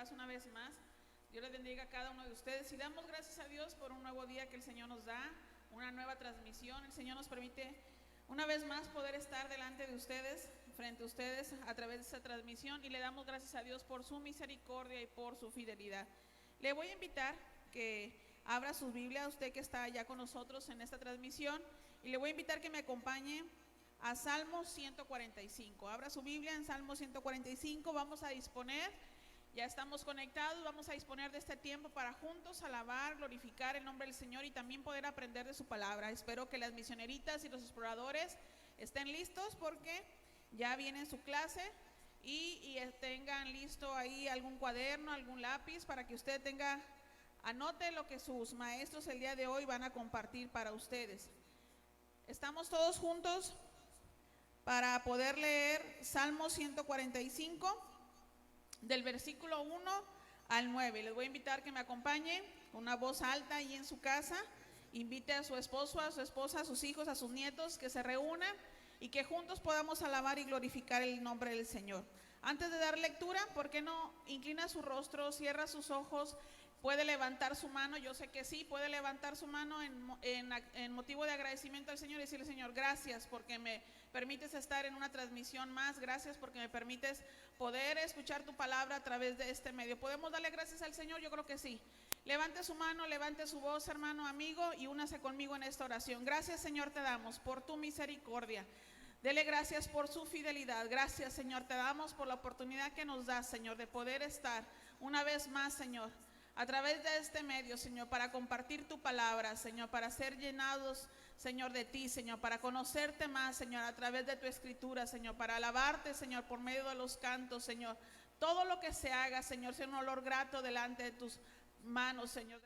paz una vez más. Dios les bendiga a cada uno de ustedes y damos gracias a Dios por un nuevo día que el Señor nos da, una nueva transmisión. El Señor nos permite una vez más poder estar delante de ustedes, frente a ustedes a través de esta transmisión, y le damos gracias a Dios por su misericordia y por su fidelidad. Le voy a invitar que abra su Biblia, usted que está allá con nosotros en esta transmisión, y le voy a invitar que me acompañe a Salmo 145. Abra su Biblia en Salmo 145, vamos a disponer, ya estamos conectados, vamos a disponer de este tiempo para juntos alabar, glorificar el nombre del Señor y también poder aprender de su palabra. Espero que las misioneritas y los exploradores estén listos porque ya viene su clase y tengan listo ahí algún cuaderno, algún lápiz para que usted anote lo que sus maestros el día de hoy van a compartir para ustedes. Estamos todos juntos para poder leer Salmo 145 del versículo 1 al 9. Les voy a invitar que me acompañen con una voz alta ahí en su casa. Invite a su esposo, a su esposa, a sus hijos, a sus nietos que se reúnan y que juntos podamos alabar y glorificar el nombre del Señor. Antes de dar lectura, ¿por qué no inclina su rostro, cierra sus ojos? Puede levantar su mano, yo sé que sí, puede levantar su mano en motivo de agradecimiento al Señor y decirle: Señor, gracias porque me permites estar en una transmisión más, gracias porque me permites poder escuchar tu palabra a través de este medio. ¿Podemos darle gracias al Señor? Yo creo que sí. Levante su mano, levante su voz, hermano, amigo, y únase conmigo en esta oración. Gracias, Señor, te damos por tu misericordia. Dele gracias por su fidelidad. Gracias, Señor, te damos por la oportunidad que nos das, Señor, de poder estar una vez más, Señor, a través de este medio, Señor, para compartir tu palabra, Señor, para ser llenados, Señor, de ti, Señor, para conocerte más, Señor, a través de tu escritura, Señor, para alabarte, Señor, por medio de los cantos, Señor. Todo lo que se haga, Señor, sea un olor grato delante de tus manos, Señor.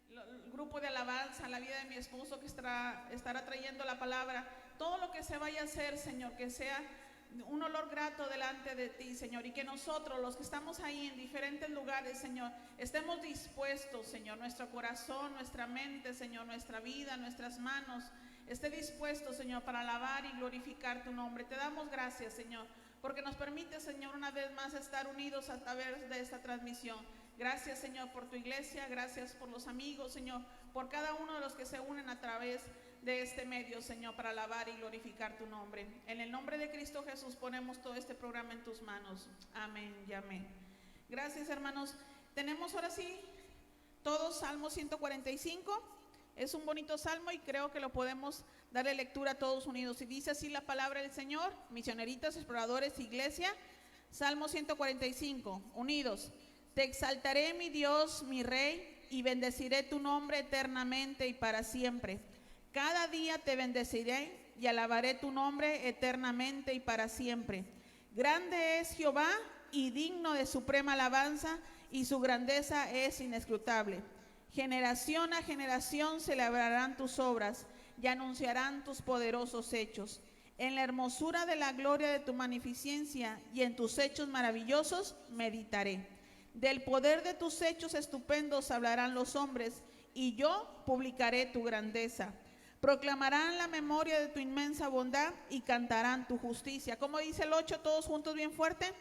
El grupo de alabanza, la vida de mi esposo que estará trayendo la palabra, todo lo que se vaya a hacer, Señor, que sea un olor grato delante de ti, Señor, y que nosotros, los que estamos ahí en diferentes lugares, Señor, estemos dispuestos, Señor, nuestro corazón, nuestra mente, Señor, nuestra vida, nuestras manos, esté dispuesto, Señor, para alabar y glorificar tu nombre. Te damos gracias, Señor, porque nos permite, Señor, una vez más estar unidos a través de esta transmisión. Gracias, Señor, por tu iglesia, gracias por los amigos, Señor, por cada uno de los que se unen a través de este medio, Señor, para alabar y glorificar tu nombre. En el nombre de Cristo Jesús ponemos todo este programa en tus manos. Amén y amén. Gracias, hermanos. Tenemos ahora sí todos Salmo 145. Es un bonito salmo y creo que lo podemos darle lectura todos unidos. Y dice así la palabra del Señor, misioneritas, exploradores, iglesia. Salmo 145, unidos. Te exaltaré, mi Dios, mi Rey, y bendeciré tu nombre eternamente y para siempre. Cada día te bendeciré y alabaré tu nombre eternamente y para siempre. Grande es Jehová y digno de suprema alabanza, y su grandeza es inescrutable. Generación a generación celebrarán tus obras y anunciarán tus poderosos hechos. En la hermosura de la gloria de tu magnificencia y en tus hechos maravillosos meditaré. Del poder de tus hechos estupendos hablarán los hombres, y yo publicaré tu grandeza. Proclamarán la memoria de tu inmensa bondad y cantarán tu justicia. Como dice el 8, todos juntos bien fuerte.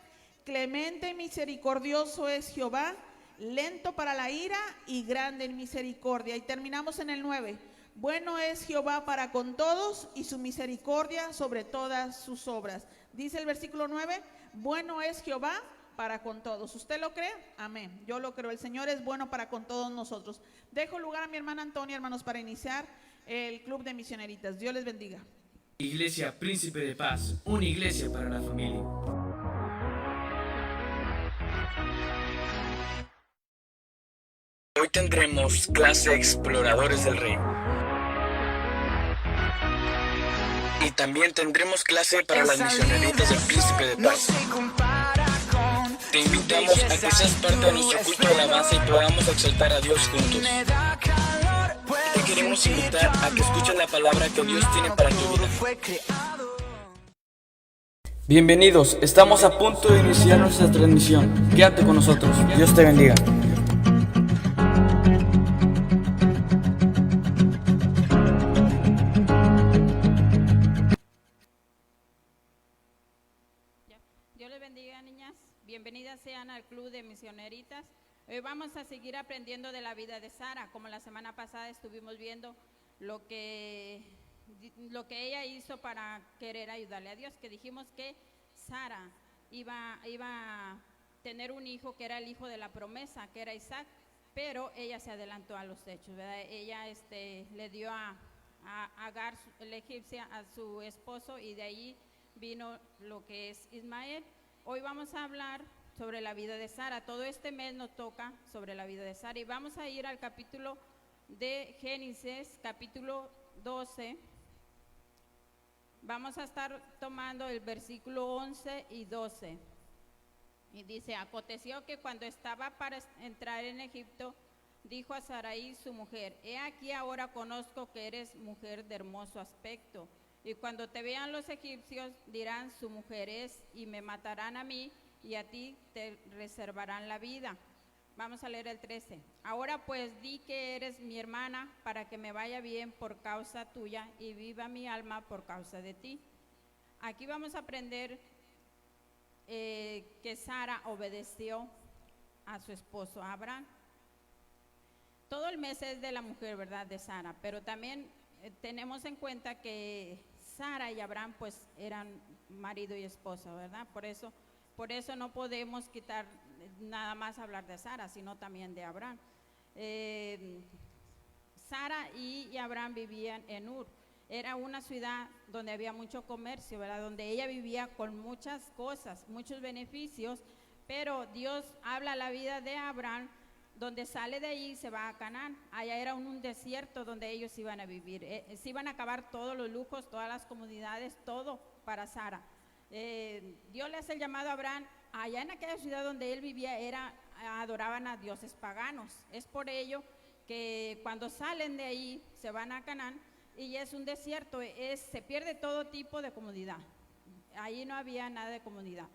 Clemente y misericordioso es Jehová, lento para la ira y grande en misericordia. Y terminamos en el 9. Bueno es Jehová para con todos, y su misericordia sobre todas sus obras. Dice el versículo 9, bueno es Jehová para con todos. ¿Usted lo cree? Amén. Yo lo creo. El Señor es bueno para con todos nosotros. Dejo lugar a mi hermana Antonia, hermanos, para iniciar el club de misioneritas. Dios les bendiga. Iglesia Príncipe de Paz, una iglesia para la familia. Hoy tendremos clase Exploradores del Reino. Y también tendremos clase para las misioneritas del Príncipe de Paz. Te invitamos a que seas parte de nuestro culto de alabanza y podamos exaltar a Dios juntos. Te queremos invitar a que escuches la palabra que Dios tiene para tu vida. Bienvenidos, estamos a punto de iniciar nuestra transmisión. Quédate con nosotros, Dios te bendiga. bienvenidas sean al Club de Misioneritas. Hoy vamos a seguir aprendiendo de la vida de Sara, como la semana pasada estuvimos viendo lo que ella hizo para querer ayudarle a Dios, que dijimos que Sara iba a tener un hijo que era el hijo de la promesa, que era Isaac, pero ella se adelantó a los hechos, ¿verdad? Ella le dio a Agar, la egipcia, a su esposo, y de ahí vino lo que es Ismael. Hoy vamos a hablar sobre la vida de Sara. Todo este mes nos toca sobre la vida de Sara y vamos a ir al capítulo de Génesis, capítulo 12. Vamos a estar tomando el versículo 11 y 12. Y dice: aconteció que cuando estaba para entrar en Egipto, dijo a Sarai su mujer: he aquí ahora conozco que eres mujer de hermoso aspecto, y cuando te vean los egipcios dirán: su mujer es, y me matarán a mí, y a ti te reservarán la vida. Vamos a leer el 13. Ahora pues di que eres mi hermana, para que me vaya bien por causa tuya, y viva mi alma por causa de ti. Aquí vamos a aprender que Sara obedeció a su esposo Abraham. Todo el mes es de la mujer, ¿verdad?, de Sara, pero también tenemos en cuenta que Sara y Abraham pues eran marido y esposa, ¿verdad? Por eso no podemos quitar nada más hablar de Sara, sino también de Abraham. Sara y Abraham vivían en Ur. Era una ciudad donde había mucho comercio, ¿verdad? Donde ella vivía con muchas cosas, muchos beneficios, pero Dios habla la vida de Abraham, donde sale de allí y se va a Canaán. Allá era un desierto donde ellos iban a vivir. Se iban a acabar todos los lujos, todas las comodidades, todo para Sara. Dios le hace el llamado a Abraham. Allá en aquella ciudad donde él vivía adoraban a dioses paganos. Es por ello que cuando salen de ahí se van a Canaán y es un desierto, se pierde todo tipo de comodidad. Ahí no había nada de comodidad.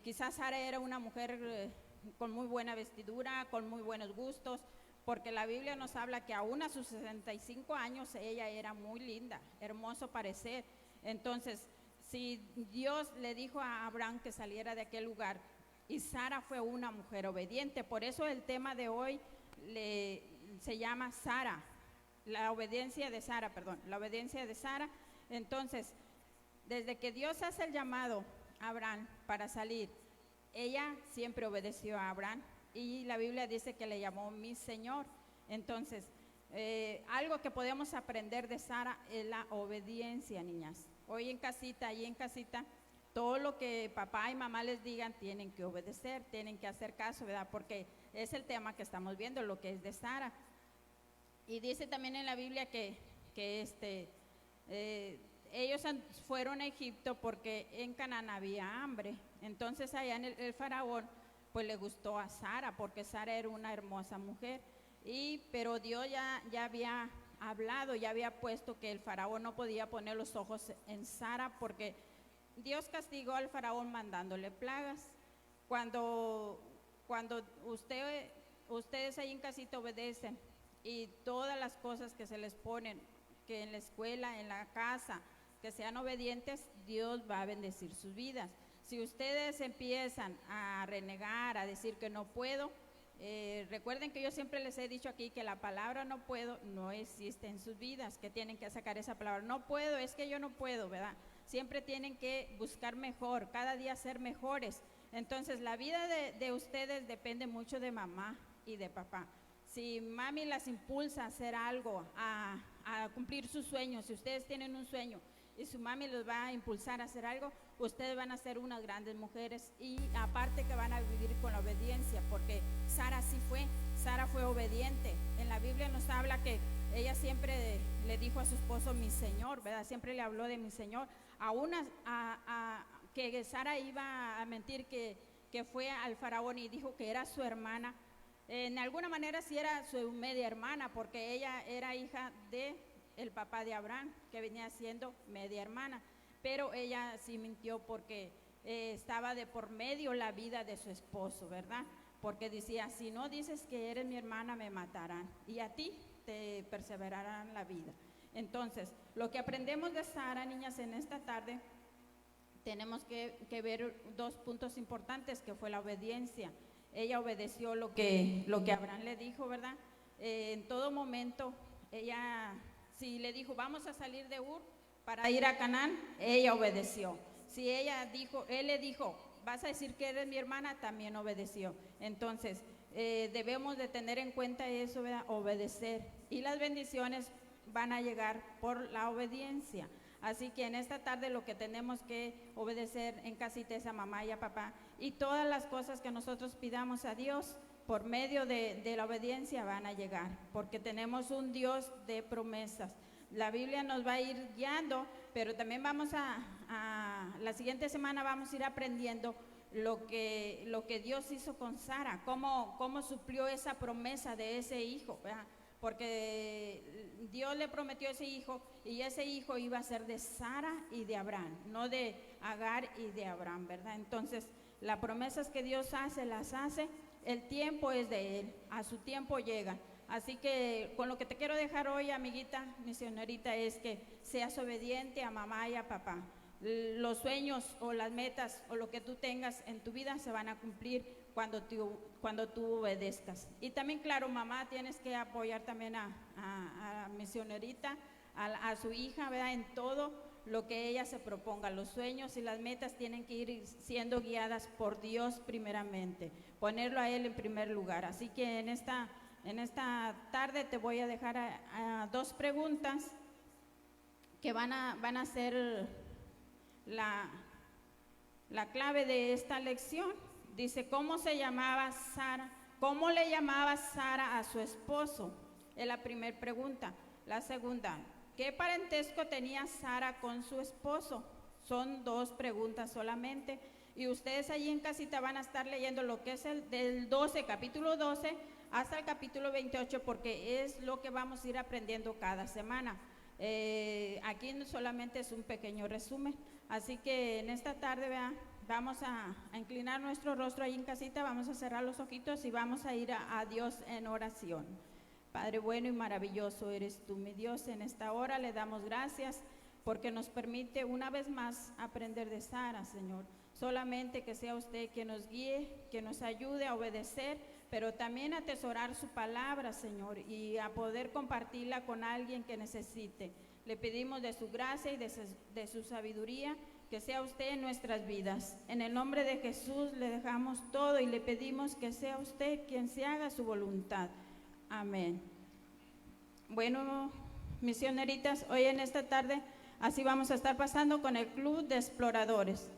Quizás Sara era una mujer con muy buena vestidura, con muy buenos gustos, porque la Biblia nos habla que aún a sus 65 años ella era muy linda, hermoso parecer. Entonces, si Dios le dijo a Abraham que saliera de aquel lugar, y Sara fue una mujer obediente, por eso el tema de hoy se llama Sara, la obediencia de Sara. Entonces, desde que Dios hace el llamado a Abraham para salir, ella siempre obedeció a Abraham y la Biblia dice que le llamó mi Señor. Entonces, algo que podemos aprender de Sara es la obediencia, niñas. Hoy en casita, allí en casita, todo lo que papá y mamá les digan tienen que obedecer, tienen que hacer caso, ¿verdad? Porque es el tema que estamos viendo, lo que es de Sara. Y dice también en la Biblia que ellos fueron a Egipto porque en Canaán había hambre. Entonces allá en el faraón pues le gustó a Sara, porque Sara era una hermosa mujer. Pero Dios ya había hablado, ya había puesto que el faraón no podía poner los ojos en Sara, porque Dios castigó al faraón mandándole plagas. Cuando ustedes ahí en casita obedecen y todas las cosas que se les ponen, que en la escuela, en la casa, que sean obedientes, Dios va a bendecir sus vidas. Si ustedes empiezan a renegar, a decir que no puedo, recuerden que yo siempre les he dicho aquí que la palabra no puedo no existe en sus vidas, que tienen que sacar esa palabra. No puedo, es que yo no puedo, ¿verdad? Siempre tienen que buscar mejor, cada día ser mejores. Entonces la vida de ustedes depende mucho de mamá y de papá. Si mami las impulsa a hacer algo, a cumplir sus sueños, si ustedes tienen un sueño y su mami los va a impulsar a hacer algo, ustedes van a ser unas grandes mujeres, y aparte que van a vivir con la obediencia, porque Sara fue obediente. En la Biblia nos habla que ella siempre le dijo a su esposo mi Señor, ¿verdad? Siempre le habló de mi Señor. Aún que Sara iba a mentir que fue al faraón y dijo que era su hermana. En alguna manera sí era su media hermana, porque ella era hija de el papá de Abraham, que venía siendo media hermana, pero ella sí mintió porque estaba de por medio la vida de su esposo, ¿verdad? Porque decía: si no dices que eres mi hermana, me matarán, y a ti te perseverarán la vida. Entonces, lo que aprendemos de Sara, niñas, en esta tarde, tenemos que ver dos puntos importantes, que fue la obediencia. Ella obedeció lo que Abraham le dijo, ¿verdad? En todo momento, ella, si le dijo, vamos a salir de Ur para ir a Canaán, ella obedeció. Si él le dijo, vas a decir que eres mi hermana, también obedeció. Entonces, debemos de tener en cuenta eso, ¿verdad? Obedecer. Y las bendiciones van a llegar por la obediencia. Así que en esta tarde lo que tenemos que obedecer en casita es a mamá y a papá. Y todas las cosas que nosotros pidamos a Dios por medio de la obediencia van a llegar. Porque tenemos un Dios de promesas. La Biblia nos va a ir guiando, pero también vamos la siguiente semana vamos a ir aprendiendo lo que Dios hizo con Sara, cómo suplió esa promesa de ese hijo, ¿verdad? Porque Dios le prometió ese hijo y ese hijo iba a ser de Sara y de Abraham, no de Agar y de Abraham, ¿verdad? Entonces, las promesas que Dios hace, las hace, el tiempo es de Él, a su tiempo llega. Así que con lo que te quiero dejar hoy, amiguita, misionerita, es que seas obediente a mamá y a papá. Los sueños o las metas o lo que tú tengas en tu vida se van a cumplir cuando tú obedezcas. Y también, claro, mamá, tienes que apoyar también a misionerita, a su hija, ¿verdad? En todo lo que ella se proponga. Los sueños y las metas tienen que ir siendo guiadas por Dios primeramente, ponerlo a Él en primer lugar. Así que en esta tarde te voy a dejar a dos preguntas que van a ser la clave de esta lección. Dice, ¿cómo se llamaba Sara? ¿Cómo le llamaba Sara a su esposo? Es la primera pregunta. La segunda, ¿qué parentesco tenía Sara con su esposo? Son dos preguntas solamente. Y ustedes allí en casita van a estar leyendo lo que es del capítulo 12 hasta el capítulo 28, porque es lo que vamos a ir aprendiendo cada semana. Aquí solamente es un pequeño resumen. Así que en esta tarde, vean, vamos a inclinar nuestro rostro ahí en casita, vamos a cerrar los ojitos y vamos a ir a Dios en oración. Padre bueno y maravilloso eres tú, mi Dios. En esta hora le damos gracias porque nos permite una vez más aprender de Sara, Señor. Solamente que sea usted quien nos guíe, que nos ayude a obedecer, pero también a atesorar su palabra, Señor, y a poder compartirla con alguien que necesite. Le pedimos de su gracia y de su sabiduría, que sea usted en nuestras vidas. En el nombre de Jesús le dejamos todo y le pedimos que sea usted quien se haga su voluntad. Amén. Bueno, misioneritas, hoy en esta tarde así vamos a estar pasando con el Club de Exploradores.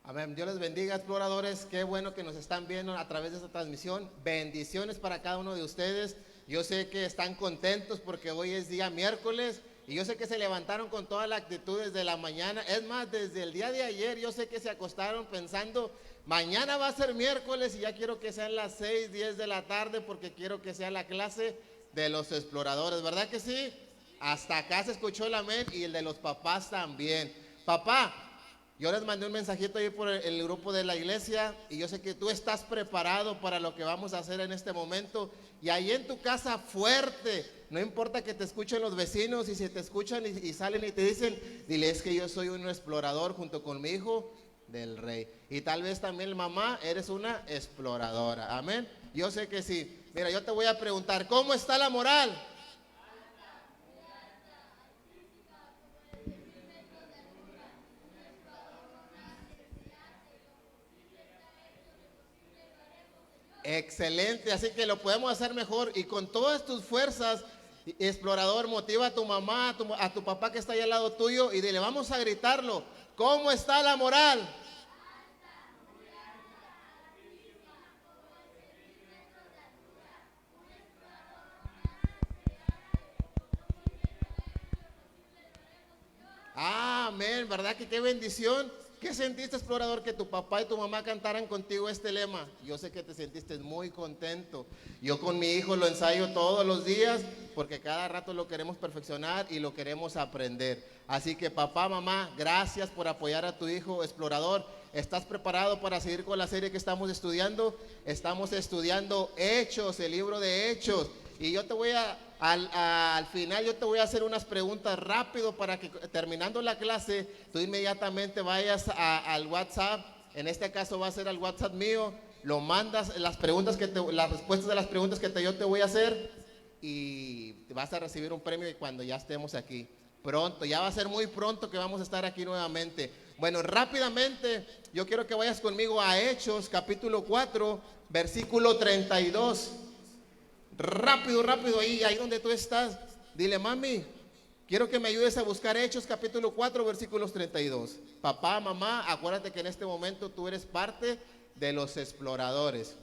Amén. Dios les bendiga, exploradores. Qué bueno que nos están viendo a través de esta transmisión. Bendiciones para cada uno de ustedes. Yo sé que están contentos porque hoy es día miércoles y yo sé que se levantaron con toda la actitud desde la mañana. Es más, desde el día de ayer yo sé que se acostaron pensando, mañana va a ser miércoles y ya quiero que sean las 6, 10 de la tarde porque quiero que sea la clase de los exploradores, ¿verdad que sí? Hasta acá se escuchó el amén y el de los papás también. Papá, yo les mandé un mensajito ahí por el grupo de la iglesia y yo sé que tú estás preparado para lo que vamos a hacer en este momento. Y ahí en tu casa fuerte, no importa que te escuchen los vecinos y si te escuchan y salen y te dicen, diles que yo soy un explorador junto con mi hijo del rey. Y tal vez también mamá, eres una exploradora. Amén. Yo sé que sí. Mira, yo te voy a preguntar, ¿cómo está la moral? Excelente, así que lo podemos hacer mejor y con todas tus fuerzas, explorador, motiva a tu mamá, a tu papá que está ahí al lado tuyo y dile, vamos a gritarlo, ¿cómo está la moral? Amén, ¿verdad que qué bendición? ¿Qué sentiste, explorador, que tu papá y tu mamá cantaran contigo este lema? Yo sé que te sentiste muy contento. Yo con mi hijo lo ensayo todos los días porque cada rato lo queremos perfeccionar y lo queremos aprender. Así que papá, mamá, gracias por apoyar a tu hijo explorador. ¿Estás preparado para seguir con la serie que estamos estudiando? Estamos estudiando Hechos, el libro de Hechos. Y yo te voy al final yo te voy a hacer unas preguntas rápido para que terminando la clase, tú inmediatamente vayas al WhatsApp. En este caso va a ser al WhatsApp mío. Lo mandas, las respuestas de las preguntas que yo te voy a hacer y vas a recibir un premio cuando ya estemos aquí. Pronto, ya va a ser muy pronto que vamos a estar aquí nuevamente. Bueno, rápidamente, yo quiero que vayas conmigo a Hechos, capítulo 4, versículo 32. Rápido, ahí donde tú estás. Dile, mami, quiero que me ayudes a buscar Hechos, capítulo 4, versículos 32. Papá, mamá, acuérdate que en este momento tú eres parte de los exploradores.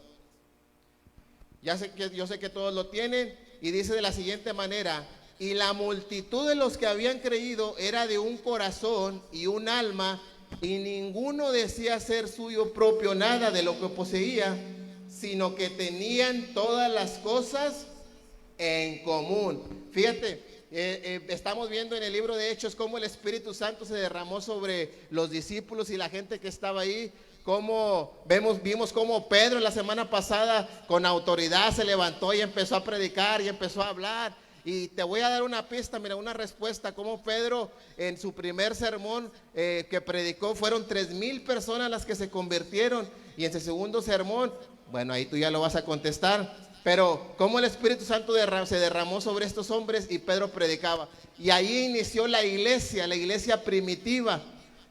Yo sé que todos lo tienen. Y dice de la siguiente manera: y la multitud de los que habían creído era de un corazón y un alma, y ninguno decía ser suyo propio nada de lo que poseía, sino que tenían todas las cosas en común. Fíjate, estamos viendo en el libro de Hechos cómo el Espíritu Santo se derramó sobre los discípulos y la gente que estaba ahí. Vimos cómo Pedro la semana pasada con autoridad se levantó y empezó a predicar y empezó a hablar. Y te voy a dar una pista, mira, una respuesta. Como Pedro en su primer sermón que predicó, fueron 3,000 personas las que se convirtieron. Y en su segundo sermón, bueno, ahí tú ya lo vas a contestar. Pero cómo el Espíritu Santo se derramó sobre estos hombres y Pedro predicaba. Y ahí inició la iglesia primitiva.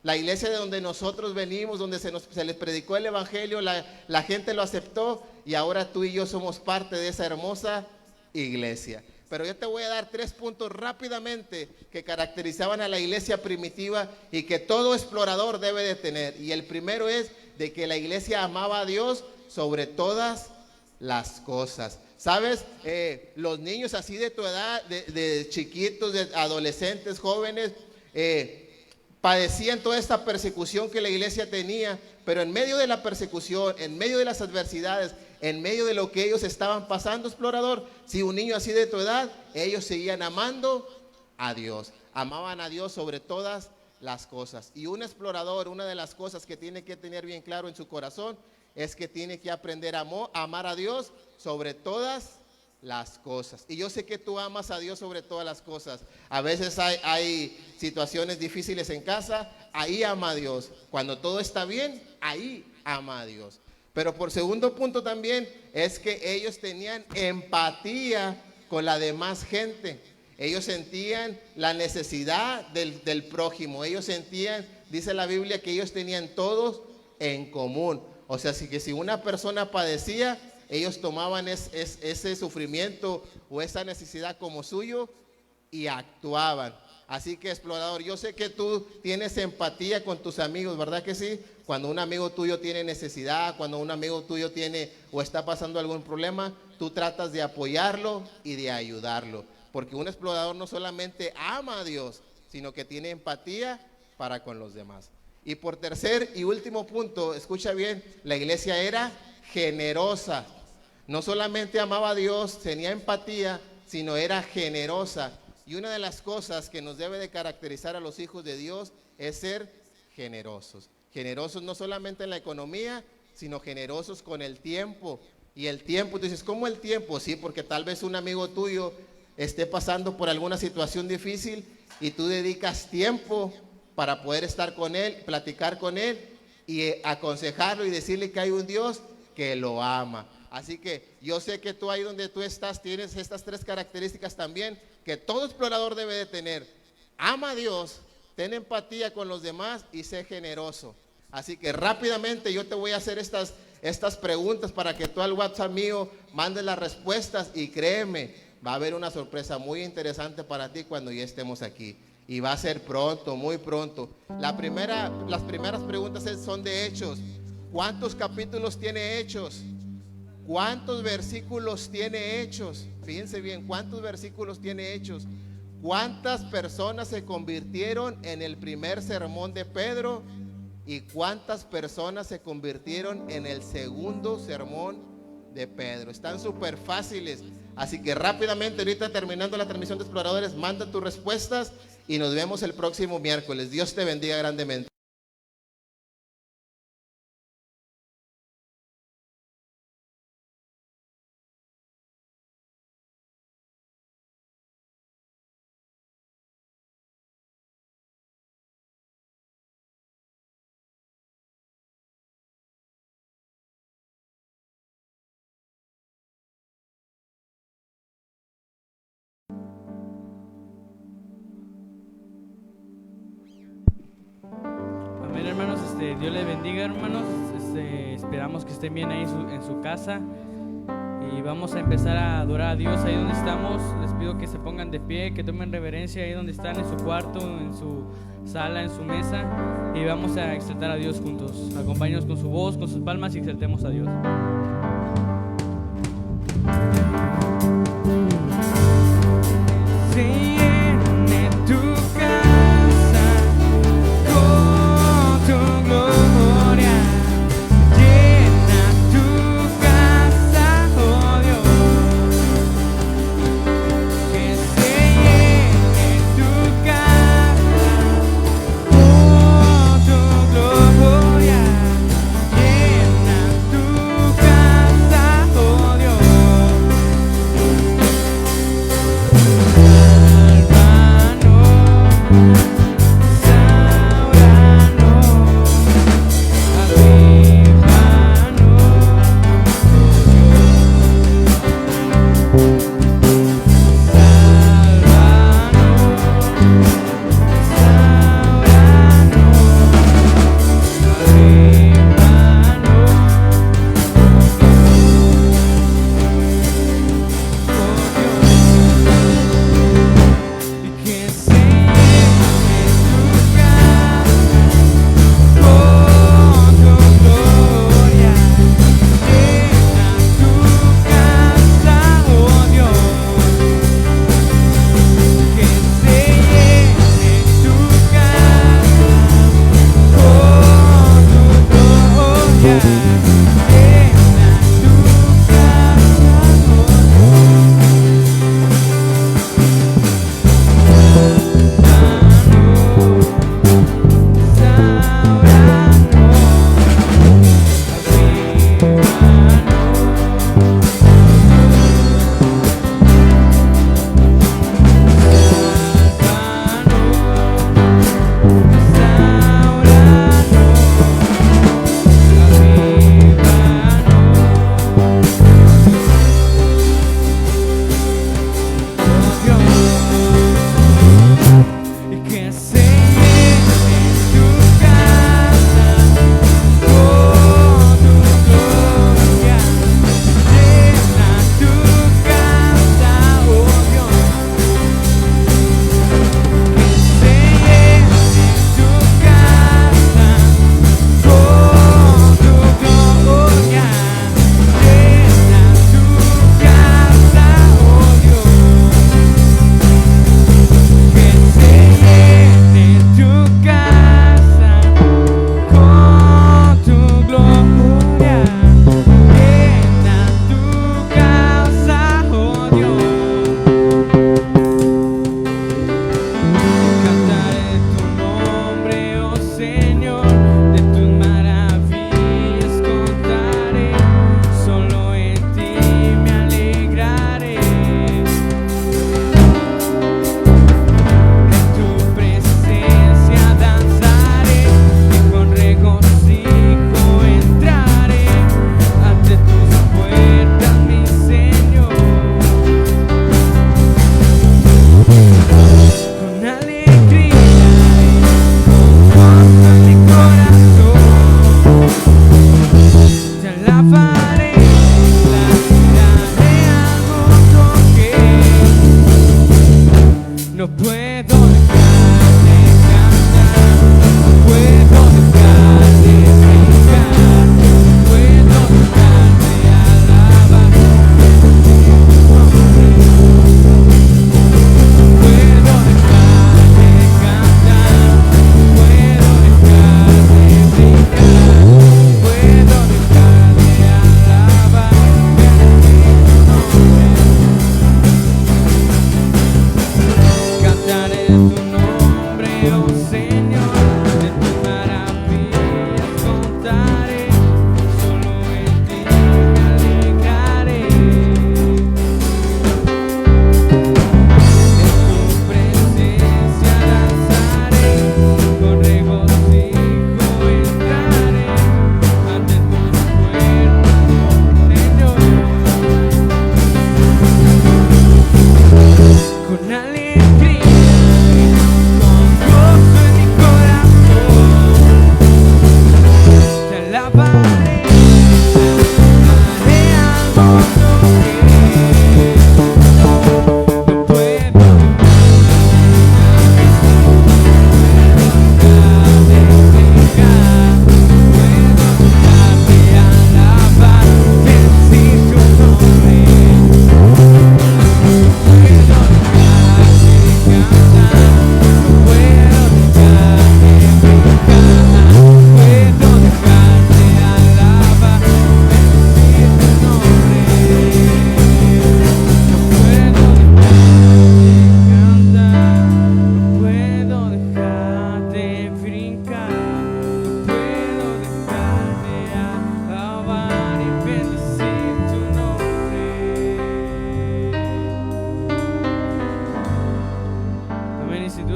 La iglesia de donde nosotros venimos, donde se les predicó el evangelio, la gente lo aceptó y ahora tú y yo somos parte de esa hermosa iglesia. Pero yo te voy a dar 3 puntos rápidamente que caracterizaban a la iglesia primitiva y que todo explorador debe de tener. Y el primero es de que la iglesia amaba a Dios sobre todas las cosas. ¿Sabes? Los niños así de tu edad, de chiquitos, de adolescentes, jóvenes, padecían toda esta persecución que la iglesia tenía, pero en medio de la persecución, en medio de las adversidades, en medio de lo que ellos estaban pasando, explorador, si un niño así de tu edad, ellos seguían amando a Dios, amaban a Dios sobre todas las cosas. Y un explorador, una de las cosas que tiene que tener bien claro en su corazón es que tiene que aprender a amar a Dios sobre todas las cosas. Y yo sé que tú amas a Dios sobre todas las cosas. A veces hay situaciones difíciles en casa, ahí ama a Dios. Cuando todo está bien, ahí ama a Dios. Pero por segundo punto también es que ellos tenían empatía con la demás gente. Ellos sentían la necesidad del prójimo. Ellos sentían, dice la Biblia, que ellos tenían todos en común. O sea, que si una persona padecía, ellos tomaban ese sufrimiento o esa necesidad como suyo y actuaban. Así que, explorador, yo sé que tú tienes empatía con tus amigos, ¿verdad que sí? Cuando un amigo tuyo tiene necesidad, cuando un amigo tuyo tiene o está pasando algún problema, tú tratas de apoyarlo y de ayudarlo. Porque un explorador no solamente ama a Dios, sino que tiene empatía para con los demás. Y por tercer y último punto, escucha bien, la iglesia era generosa. No solamente amaba a Dios, tenía empatía, sino era generosa. Y una de las cosas que nos debe de caracterizar a los hijos de Dios es ser generosos. Generosos no solamente en la economía, sino generosos con el tiempo. Y el tiempo, tú dices, ¿cómo el tiempo? Sí, porque tal vez un amigo tuyo esté pasando por alguna situación difícil y tú dedicas tiempo para poder estar con él, platicar con él y aconsejarlo y decirle que hay un Dios que lo ama. Así que yo sé que tú ahí donde tú estás tienes estas 3 características también que todo explorador debe de tener. Ama a Dios, ten empatía con los demás y sé generoso. Así que rápidamente yo te voy a hacer estas preguntas para que tú al WhatsApp mío mandes las respuestas y créeme, va a haber una sorpresa muy interesante para ti cuando ya estemos aquí. Y va a ser pronto, muy pronto. Las primeras preguntas son de Hechos. ¿Cuántos capítulos tiene Hechos? ¿Cuántos versículos tiene Hechos? Fíjense bien, ¿cuántos versículos tiene Hechos? ¿Cuántas personas se convirtieron en el primer sermón de Pedro? ¿Y cuántas personas se convirtieron en el segundo sermón de Pedro? Están súper fáciles. Así que rápidamente, ahorita terminando la transmisión de Exploradores, manda tus respuestas y nos vemos el próximo miércoles. Dios te bendiga grandemente. Amén, hermanos. Dios les bendiga, hermanos. Esperamos que estén bien ahí en su casa. Y vamos a empezar a adorar a Dios ahí donde estamos. Les pido que se pongan de pie, que tomen reverencia ahí donde están, en su cuarto, en su sala, en su mesa. Y vamos a exaltar a Dios juntos. Acompáñenos con su voz, con sus palmas y exaltemos a Dios. Tu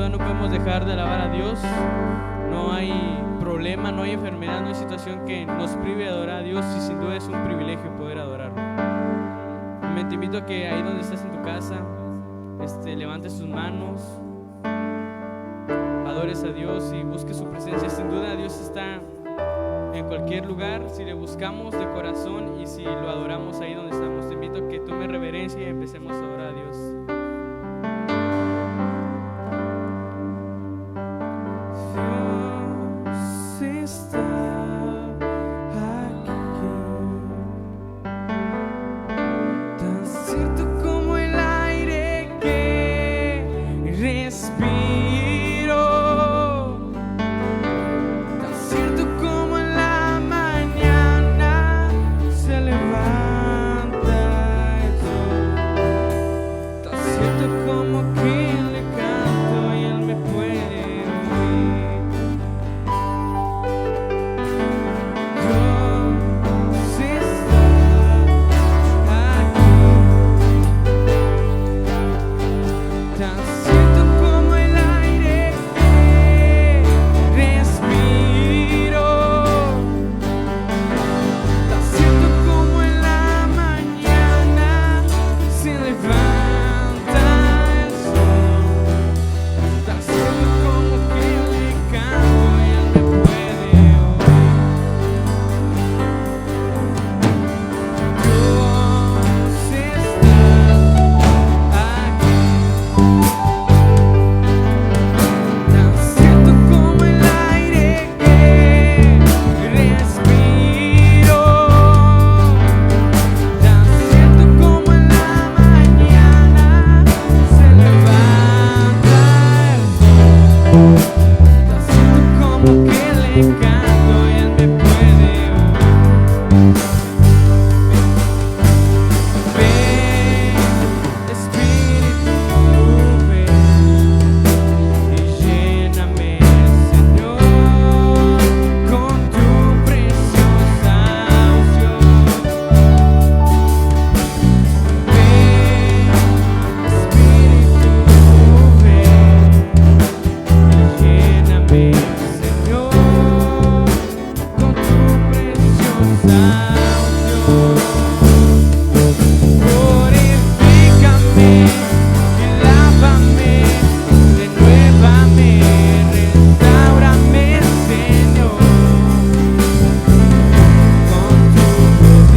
duda no podemos dejar de alabar a Dios. No hay problema, no hay enfermedad, no hay situación que nos prive de adorar a Dios, y sin duda es un privilegio poder adorarlo. Te invito a que ahí donde estés en tu casa, levantes tus manos, adores a Dios y busques su presencia. Sin duda Dios está en cualquier lugar si le buscamos de corazón y si lo adoramos ahí donde estamos. Te invito a que tome reverencia y empecemos a adorar a Dios. Dios está aquí, tan cierto como el aire que respiro, tan cierto como en la mañana se levanta el sol, tan cierto como que le canto y él me puede oír. Dios está aquí, tan cierto como el aire que respiro, tan cierto como en la mañana se levanta el sol, tan cierto como que le canto y él me puede oír. Dios está aquí, tan cierto como el aire que respiro, tan cierto como en la mañana se levanta el sol, tan cierto como que le canto y él me puede oír. Ven, Espíritu, ven y lléname, Señor, con tu preciosa unción. Ven, Espíritu, ven y lléname, Señor, con tu preciosa unción. Purifícame y lávame, renuévame, restáurame, Señor, con tu poder.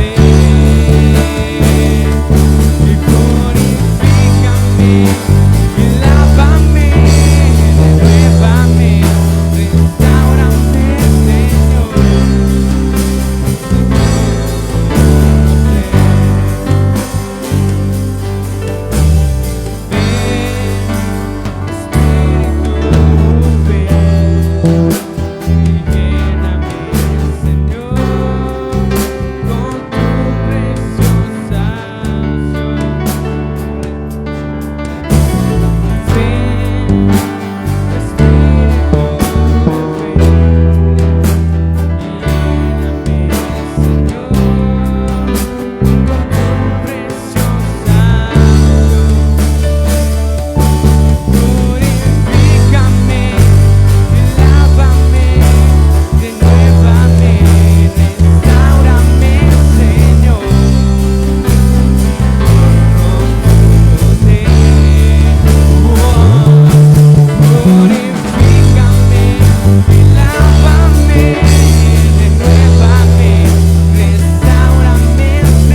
Y purifícame y lávame, renuévame, restáurame,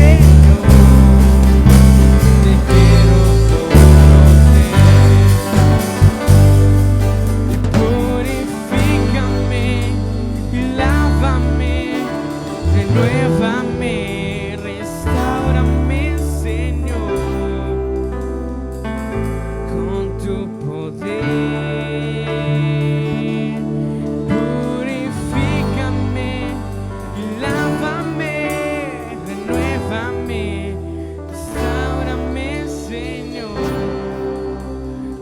Señor. Renuévame, restáurame, Señor, con tu poder. Purifícame y lávame, renuévame, restáurame, Señor.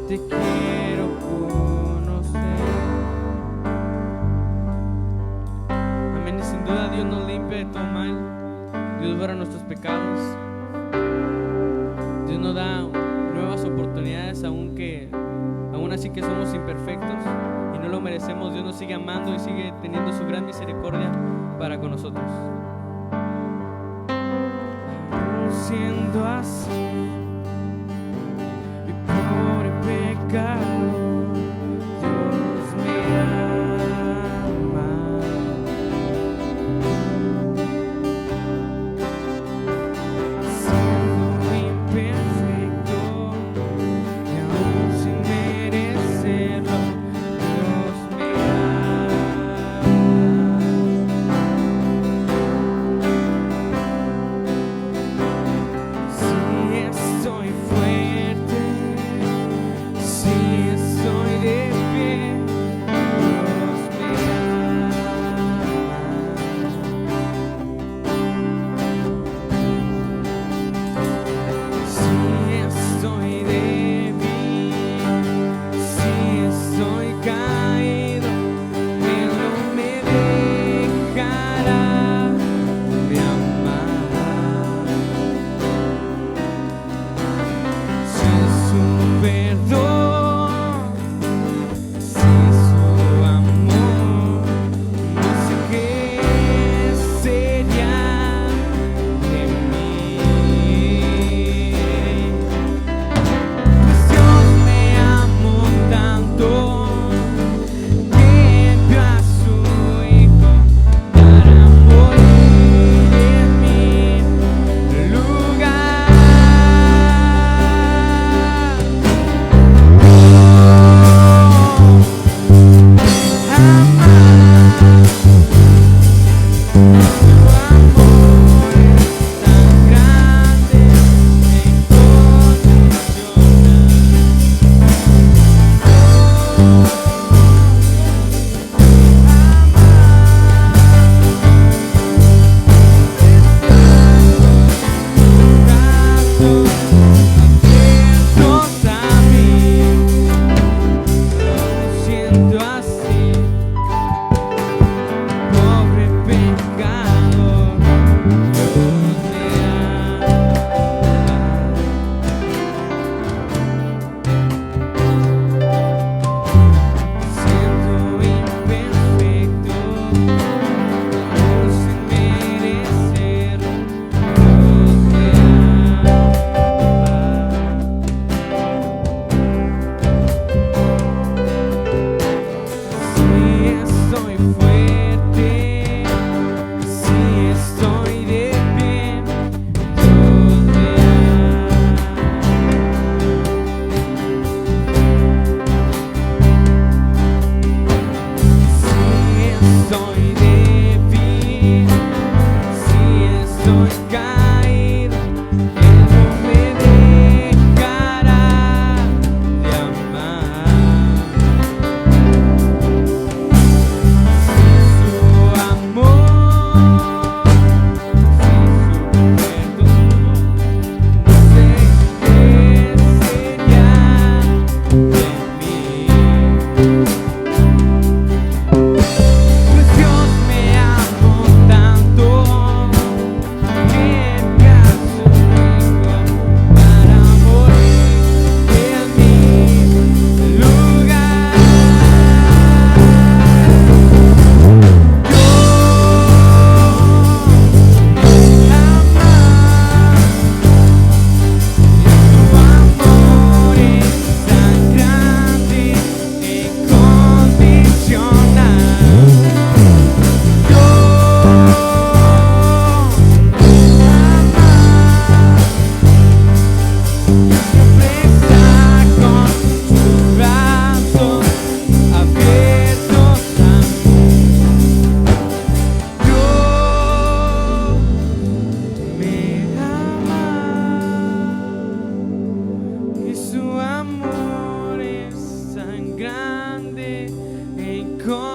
Te quiero conocer. Amén. Y sin duda Dios nos limpia de todo mal. Dios borra nuestros pecados. Dios nos da nuevas oportunidades, aún así que somos imperfectos y no lo merecemos, Dios nos sigue amando y sigue teniendo su gran misericordia para con nosotros. Siendo así, mi pobre pecado, Dios me ama. Siendo imperfecto y aún sin merecerlo, Dios me ama. Si estoy fuerte, si estoy de pie, Dios me ama. Si estoy débil, si estoy caído, Él no me dejará de amar. Si su perdón, si su amor, no sé qué sería de mí. Pues Dios me amó tanto que envió a su Hijo para morir en mi lugar. Siento así, pobre pecador, Dios me ama. Siendo imperfecto, aún sin merecer, Dios me ama. Si estoy fuerte, si estoy de pie, Dios me ama. Si estoy débil, si estoy caído, Él no me dejará de amar. Su amor, si su perdón, no sé qué sería de mí. Pues Dios me amó tanto que envió a su Hijo para morir en mi lugar. Y su amor es tan grande e incondicional.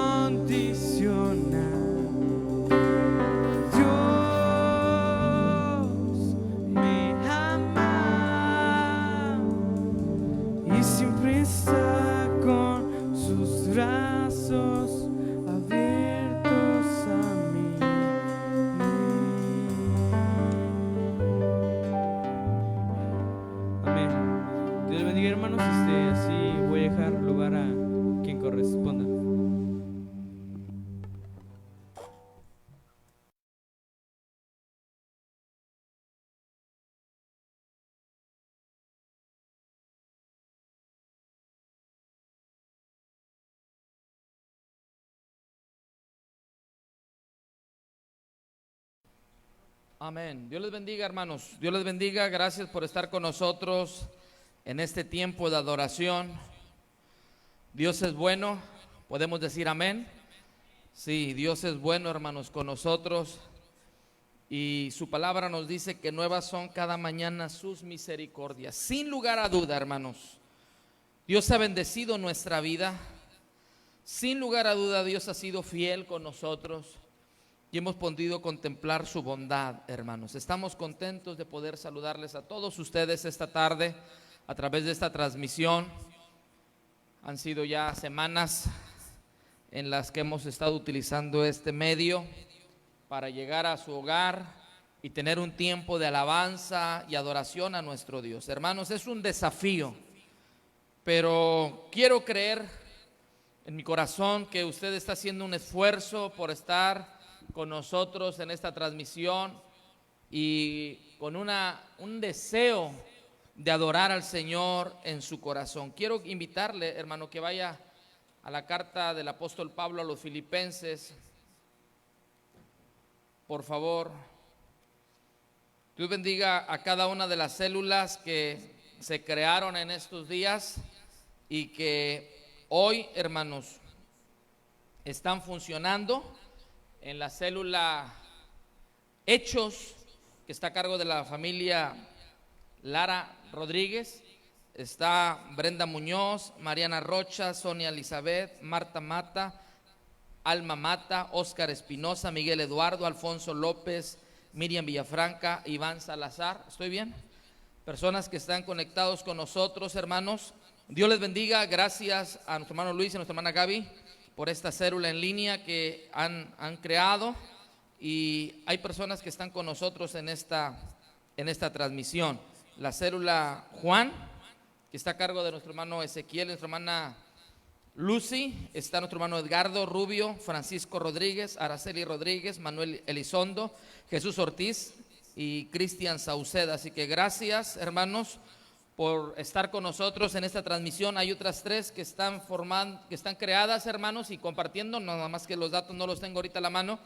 Dios me ama y siempre está con sus brazos abiertos a mí. Amén. Dios les bendiga, hermanos. Así voy a dejar lugar a quien corresponda. Amén. Dios les bendiga, hermanos. Dios les bendiga. Gracias por estar con nosotros en este tiempo de adoración. Dios es bueno. ¿Podemos decir amén? Sí, Dios es bueno, hermanos, con nosotros. Y su palabra nos dice que nuevas son cada mañana sus misericordias. Sin lugar a duda, hermanos, Dios ha bendecido nuestra vida. Sin lugar a duda, Dios ha sido fiel con nosotros. Y hemos podido contemplar su bondad, hermanos. Estamos contentos de poder saludarles a todos ustedes esta tarde a través de esta transmisión. Han sido ya semanas en las que hemos estado utilizando este medio para llegar a su hogar y tener un tiempo de alabanza y adoración a nuestro Dios. Hermanos, es un desafío, pero quiero creer en mi corazón que usted está haciendo un esfuerzo por estar con nosotros en esta transmisión y con un deseo de adorar al Señor en su corazón. Quiero invitarle, hermano, que vaya a la carta del apóstol Pablo a los Filipenses, por favor. Dios bendiga a cada una de las células que se crearon en estos días y que hoy, hermanos, están funcionando. En la célula Hechos, que está a cargo de la familia Lara Rodríguez, está Brenda Muñoz, Mariana Rocha, Sonia Elizabeth, Marta Mata, Alma Mata, Óscar Espinosa, Miguel Eduardo, Alfonso López, Miriam Villafranca, Iván Salazar. ¿Estoy bien? Personas que están conectados con nosotros, hermanos. Dios les bendiga. Gracias a nuestro hermano Luis y a nuestra hermana Gaby por esta célula en línea que han creado, y hay personas que están con nosotros en esta transmisión. La célula Juan, que está a cargo de nuestro hermano Ezequiel, nuestra hermana Lucy, está nuestro hermano Edgardo Rubio, Francisco Rodríguez, Araceli Rodríguez, Manuel Elizondo, Jesús Ortiz y Cristian Sauceda. Así que gracias, hermanos, por estar con nosotros en esta transmisión. Hay otras 3 que están creadas, hermanos, y compartiendo, nada más que los datos no los tengo ahorita a la mano,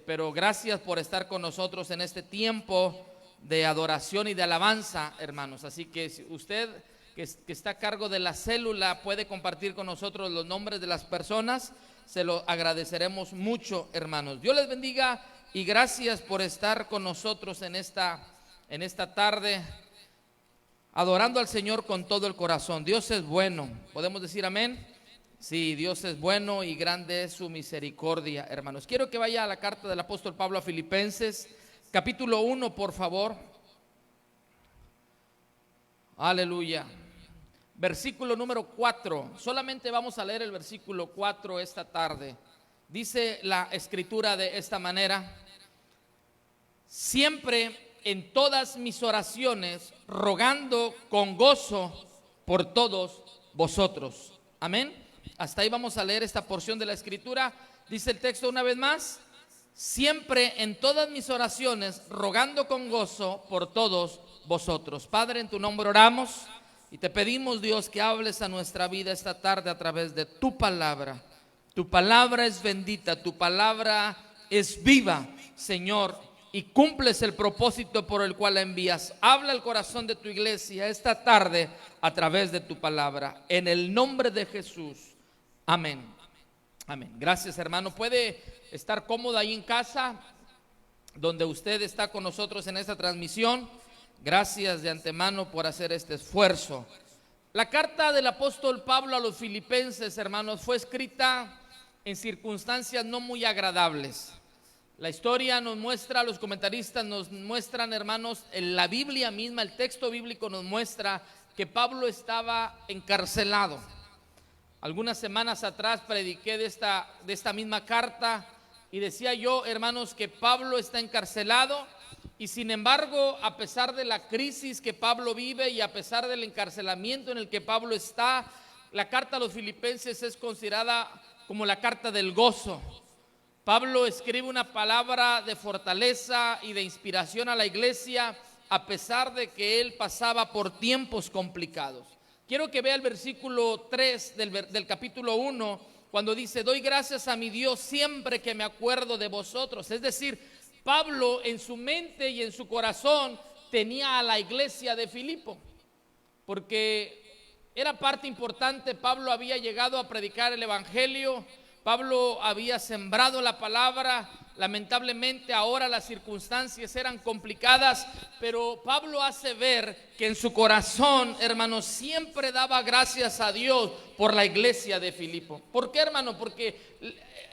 pero gracias por estar con nosotros en este tiempo de adoración y de alabanza, hermanos. Así que si usted que está a cargo de la célula puede compartir con nosotros los nombres de las personas, se lo agradeceremos mucho, hermanos. Dios les bendiga y gracias por estar con nosotros en esta tarde, adorando al Señor con todo el corazón. Dios es bueno. ¿Podemos decir amén? Sí, Dios es bueno y grande es su misericordia, hermanos. Quiero que vaya a la carta del apóstol Pablo a Filipenses, capítulo 1, por favor. Aleluya. Versículo número 4. Solamente vamos a leer el versículo 4 esta tarde. Dice la escritura de esta manera: siempre en todas mis oraciones, rogando con gozo por todos vosotros. Amén. Hasta ahí vamos a leer esta porción de la escritura. Dice el texto una vez más: siempre en todas mis oraciones, rogando con gozo por todos vosotros. Padre, en tu nombre oramos y te pedimos, Dios, que hables a nuestra vida esta tarde a través de tu palabra. Tu palabra es bendita, tu palabra es viva, Señor, y cumples el propósito por el cual la envías. Habla el corazón de tu iglesia esta tarde a través de tu palabra. En el nombre de Jesús. Amén. Amén. Gracias, hermano. Puede estar cómodo ahí en casa, donde usted está con nosotros en esta transmisión. Gracias de antemano por hacer este esfuerzo. La carta del apóstol Pablo a los Filipenses, hermanos, fue escrita en circunstancias no muy agradables. La historia nos muestra, los comentaristas nos muestran, hermanos, en la Biblia misma, el texto bíblico nos muestra que Pablo estaba encarcelado. Algunas semanas atrás prediqué de esta misma carta y decía yo, hermanos, que Pablo está encarcelado, y sin embargo, a pesar de la crisis que Pablo vive y a pesar del encarcelamiento en el que Pablo está, la carta a los Filipenses es considerada como la carta del gozo. Pablo escribe una palabra de fortaleza y de inspiración a la iglesia a pesar de que él pasaba por tiempos complicados. Quiero que vea el versículo 3 del capítulo 1, cuando dice: doy gracias a mi Dios siempre que me acuerdo de vosotros. Es decir, Pablo en su mente y en su corazón tenía a la iglesia de Filipo, porque era parte importante. Pablo había llegado a predicar el evangelio, Pablo había sembrado la palabra. Lamentablemente ahora las circunstancias eran complicadas, pero Pablo hace ver que en su corazón, hermanos, siempre daba gracias a Dios por la iglesia de Filipo. ¿Por qué, hermano? Porque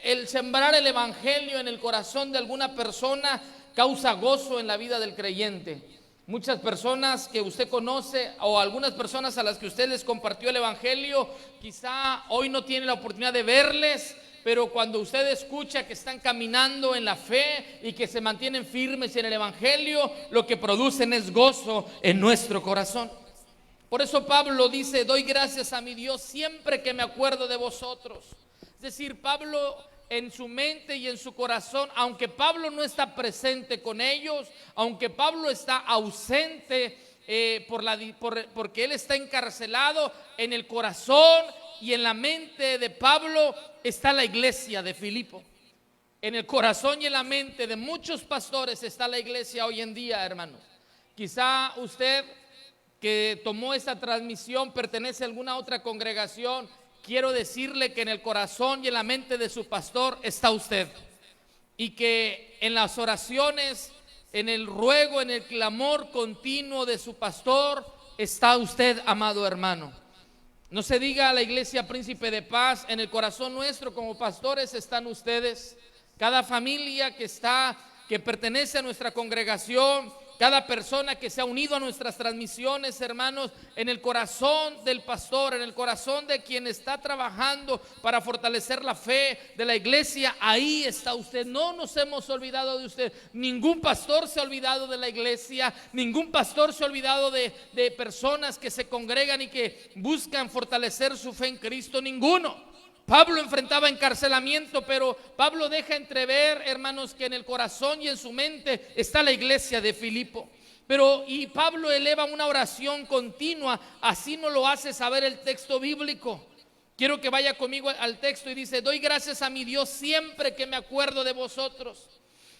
el sembrar el evangelio en el corazón de alguna persona causa gozo en la vida del creyente. Muchas personas que usted conoce o algunas personas a las que usted les compartió el evangelio, quizá hoy no tiene la oportunidad de verles, pero cuando usted escucha que están caminando en la fe y que se mantienen firmes en el evangelio, lo que producen es gozo en nuestro corazón. Por eso Pablo dice: doy gracias a mi Dios siempre que me acuerdo de vosotros. Es decir, Pablo en su mente y en su corazón, aunque Pablo no está presente con ellos, aunque Pablo está ausente porque él está encarcelado, en el corazón y en la mente de Pablo está la iglesia de Filipo. En el corazón y en la mente de muchos pastores está la iglesia hoy en día, hermanos. Quizá usted que tomó esta transmisión pertenece a alguna otra congregación. Quiero decirle que en el corazón y en la mente de su pastor está usted, y que en las oraciones, en el ruego, en el clamor continuo de su pastor está usted, amado hermano. No se diga a la iglesia Príncipe de Paz, en el corazón nuestro como pastores están ustedes. Cada familia que pertenece a nuestra congregación, cada persona que se ha unido a nuestras transmisiones, hermanos, en el corazón del pastor, en el corazón de quien está trabajando para fortalecer la fe de la iglesia, ahí está usted. No nos hemos olvidado de usted. Ningún pastor se ha olvidado de la iglesia, ningún pastor se ha olvidado de personas que se congregan y que buscan fortalecer su fe en Cristo, ninguno. Pablo enfrentaba encarcelamiento, pero Pablo deja entrever, hermanos, que en el corazón y en su mente está la iglesia de Filipo. Y Pablo eleva una oración continua, así nos lo hace saber el texto bíblico. Quiero que vaya conmigo al texto y dice: doy gracias a mi Dios siempre que me acuerdo de vosotros.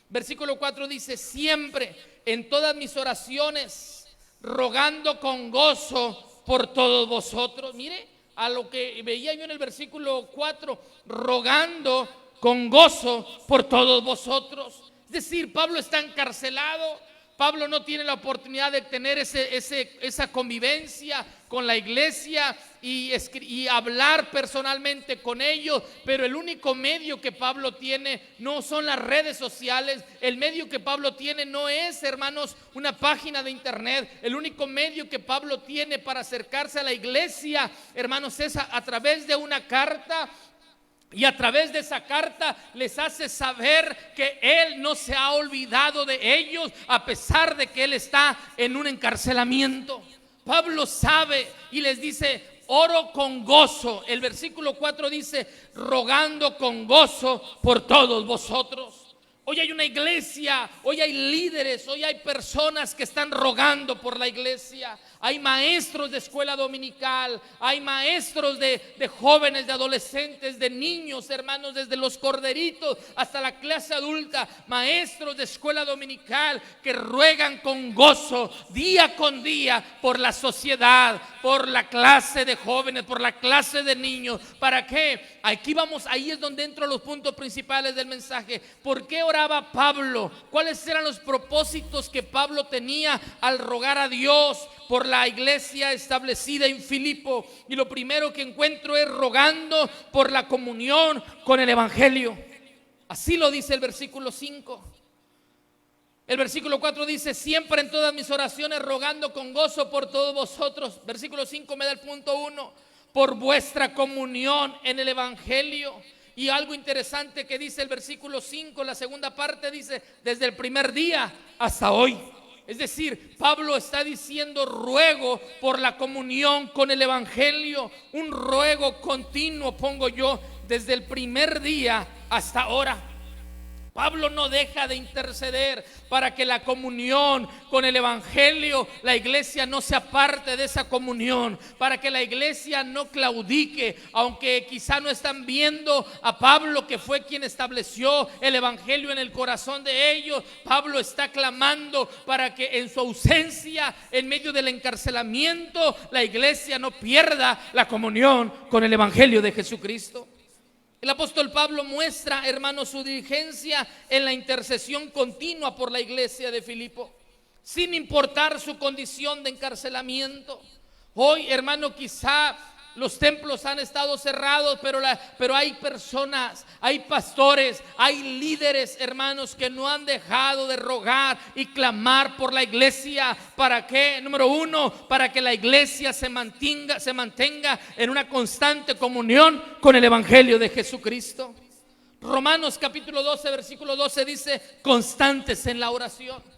Versículo 4 dice: siempre, en todas mis oraciones, rogando con gozo por todos vosotros. Mire, a lo que veía yo en el versículo 4, rogando con gozo por todos vosotros. Es decir, Pablo está encarcelado, Pablo no tiene la oportunidad de tener esa convivencia con la iglesia y hablar personalmente con ellos, pero el único medio que Pablo tiene no son las redes sociales. El medio que Pablo tiene no es, hermanos, una página de internet. El único medio que Pablo tiene para acercarse a la iglesia, hermanos, es a través de una carta. Y a través de esa carta les hace saber que él no se ha olvidado de ellos, a pesar de que él está en un encarcelamiento. Pablo sabe y les dice: oro con gozo. El versículo 4 dice: rogando con gozo por todos vosotros. Hoy hay una iglesia, hoy hay líderes, hoy hay personas que están rogando por la iglesia. Hay maestros de escuela dominical, hay maestros de jóvenes, de adolescentes, de niños, hermanos, desde los corderitos hasta la clase adulta. Maestros de escuela dominical que ruegan con gozo día con día por la sociedad, por la clase de jóvenes, por la clase de niños. ¿Para qué? Aquí vamos, ahí es donde entran los puntos principales del mensaje. ¿Por qué oraba Pablo? ¿Cuáles eran los propósitos que Pablo tenía al rogar a Dios por la iglesia establecida en Filipo? Y lo primero que encuentro es rogando por la comunión con el evangelio. Así lo dice el versículo 5. El versículo 4 dice: siempre en todas mis oraciones rogando con gozo por todos vosotros. Versículo 5 me da el punto 1: por vuestra comunión en el evangelio. Y algo interesante que dice el versículo 5, la segunda parte dice: desde el primer día hasta hoy. Es Es decir, Pablo está diciendo ruego por la comunión con el evangelio, un ruego continuo, pongo yo, desde el primer día hasta ahora. Pablo no deja de interceder para que la comunión con el evangelio, la iglesia no se aparte de esa comunión, para que la iglesia no claudique, aunque quizá no están viendo a Pablo, que fue quien estableció el evangelio en el corazón de ellos. Pablo está clamando para que en su ausencia, en medio del encarcelamiento, la iglesia no pierda la comunión con el evangelio de Jesucristo. El apóstol Pablo muestra, hermanos, su diligencia en la intercesión continua por la iglesia de Filipo, sin importar su condición de encarcelamiento. Hoy, hermano, quizá los templos han estado cerrados, pero hay personas, hay pastores, hay líderes, hermanos, que no han dejado de rogar y clamar por la iglesia. ¿Para qué? Número uno, para que la iglesia se mantenga en una constante comunión con el evangelio de Jesucristo. Romanos capítulo 12, versículo 12 dice: constantes en la oración.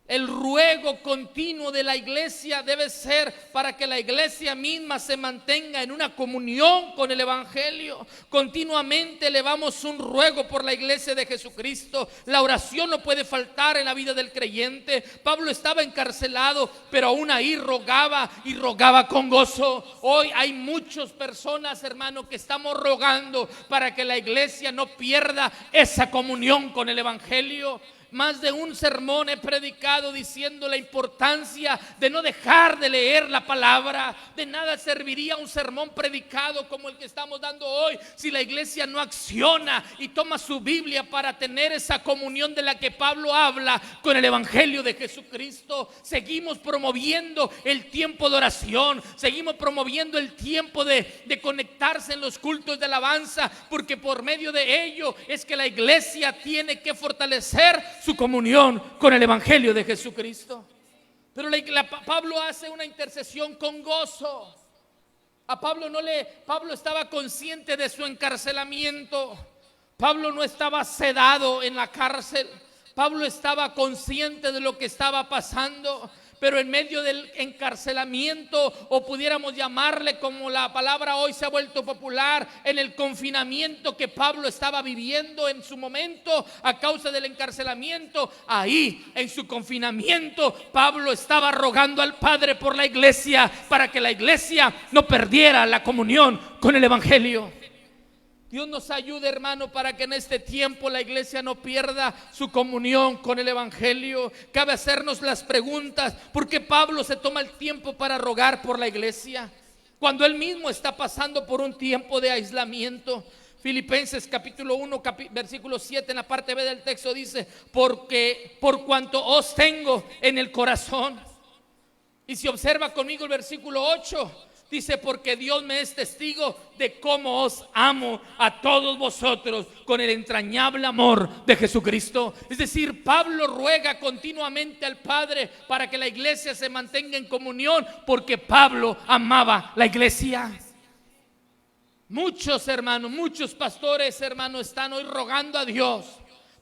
El ruego continuo de la iglesia debe ser para que la iglesia misma se mantenga en una comunión con el evangelio. Continuamente elevamos un ruego por la iglesia de Jesucristo. La oración no puede faltar en la vida del creyente. Pablo estaba encarcelado, pero aún ahí rogaba, y rogaba con gozo. Hoy hay muchas personas, hermano, que estamos rogando para que la iglesia no pierda esa comunión con el evangelio. Más de un sermón he predicado diciendo la importancia de no dejar de leer la palabra. De nada serviría un sermón predicado como el que estamos dando hoy si la iglesia no acciona y toma su Biblia para tener esa comunión de la que Pablo habla con el evangelio de Jesucristo. Seguimos promoviendo el tiempo de oración, seguimos promoviendo el tiempo de conectarse en los cultos de alabanza, porque por medio de ello es que la iglesia tiene que fortalecer su comunión con el evangelio de Jesucristo. Pero Pablo hace una intercesión con gozo. A Pablo Pablo estaba consciente de su encarcelamiento. Pablo no estaba sedado en la cárcel. Pablo estaba consciente de lo que estaba pasando. Pero en medio del encarcelamiento, o pudiéramos llamarle como la palabra hoy se ha vuelto popular, en el confinamiento que Pablo estaba viviendo en su momento a causa del encarcelamiento, ahí en su confinamiento Pablo estaba rogando al Padre por la iglesia, para que la iglesia no perdiera la comunión con el evangelio. Dios nos ayude, hermano, para que en este tiempo la iglesia no pierda su comunión con el evangelio. Cabe hacernos las preguntas: ¿por qué Pablo se toma el tiempo para rogar por la iglesia cuando él mismo está pasando por un tiempo de aislamiento? Filipenses capítulo 1, versículo 7, en la parte B del texto dice: porque por cuanto os tengo en el corazón. Y si observa conmigo el versículo 8, dice: porque Dios me es testigo de cómo os amo a todos vosotros con el entrañable amor de Jesucristo. Es decir, Pablo ruega continuamente al Padre para que la iglesia se mantenga en comunión, porque Pablo amaba la iglesia. Muchos hermanos, muchos pastores, hermanos, están hoy rogando a Dios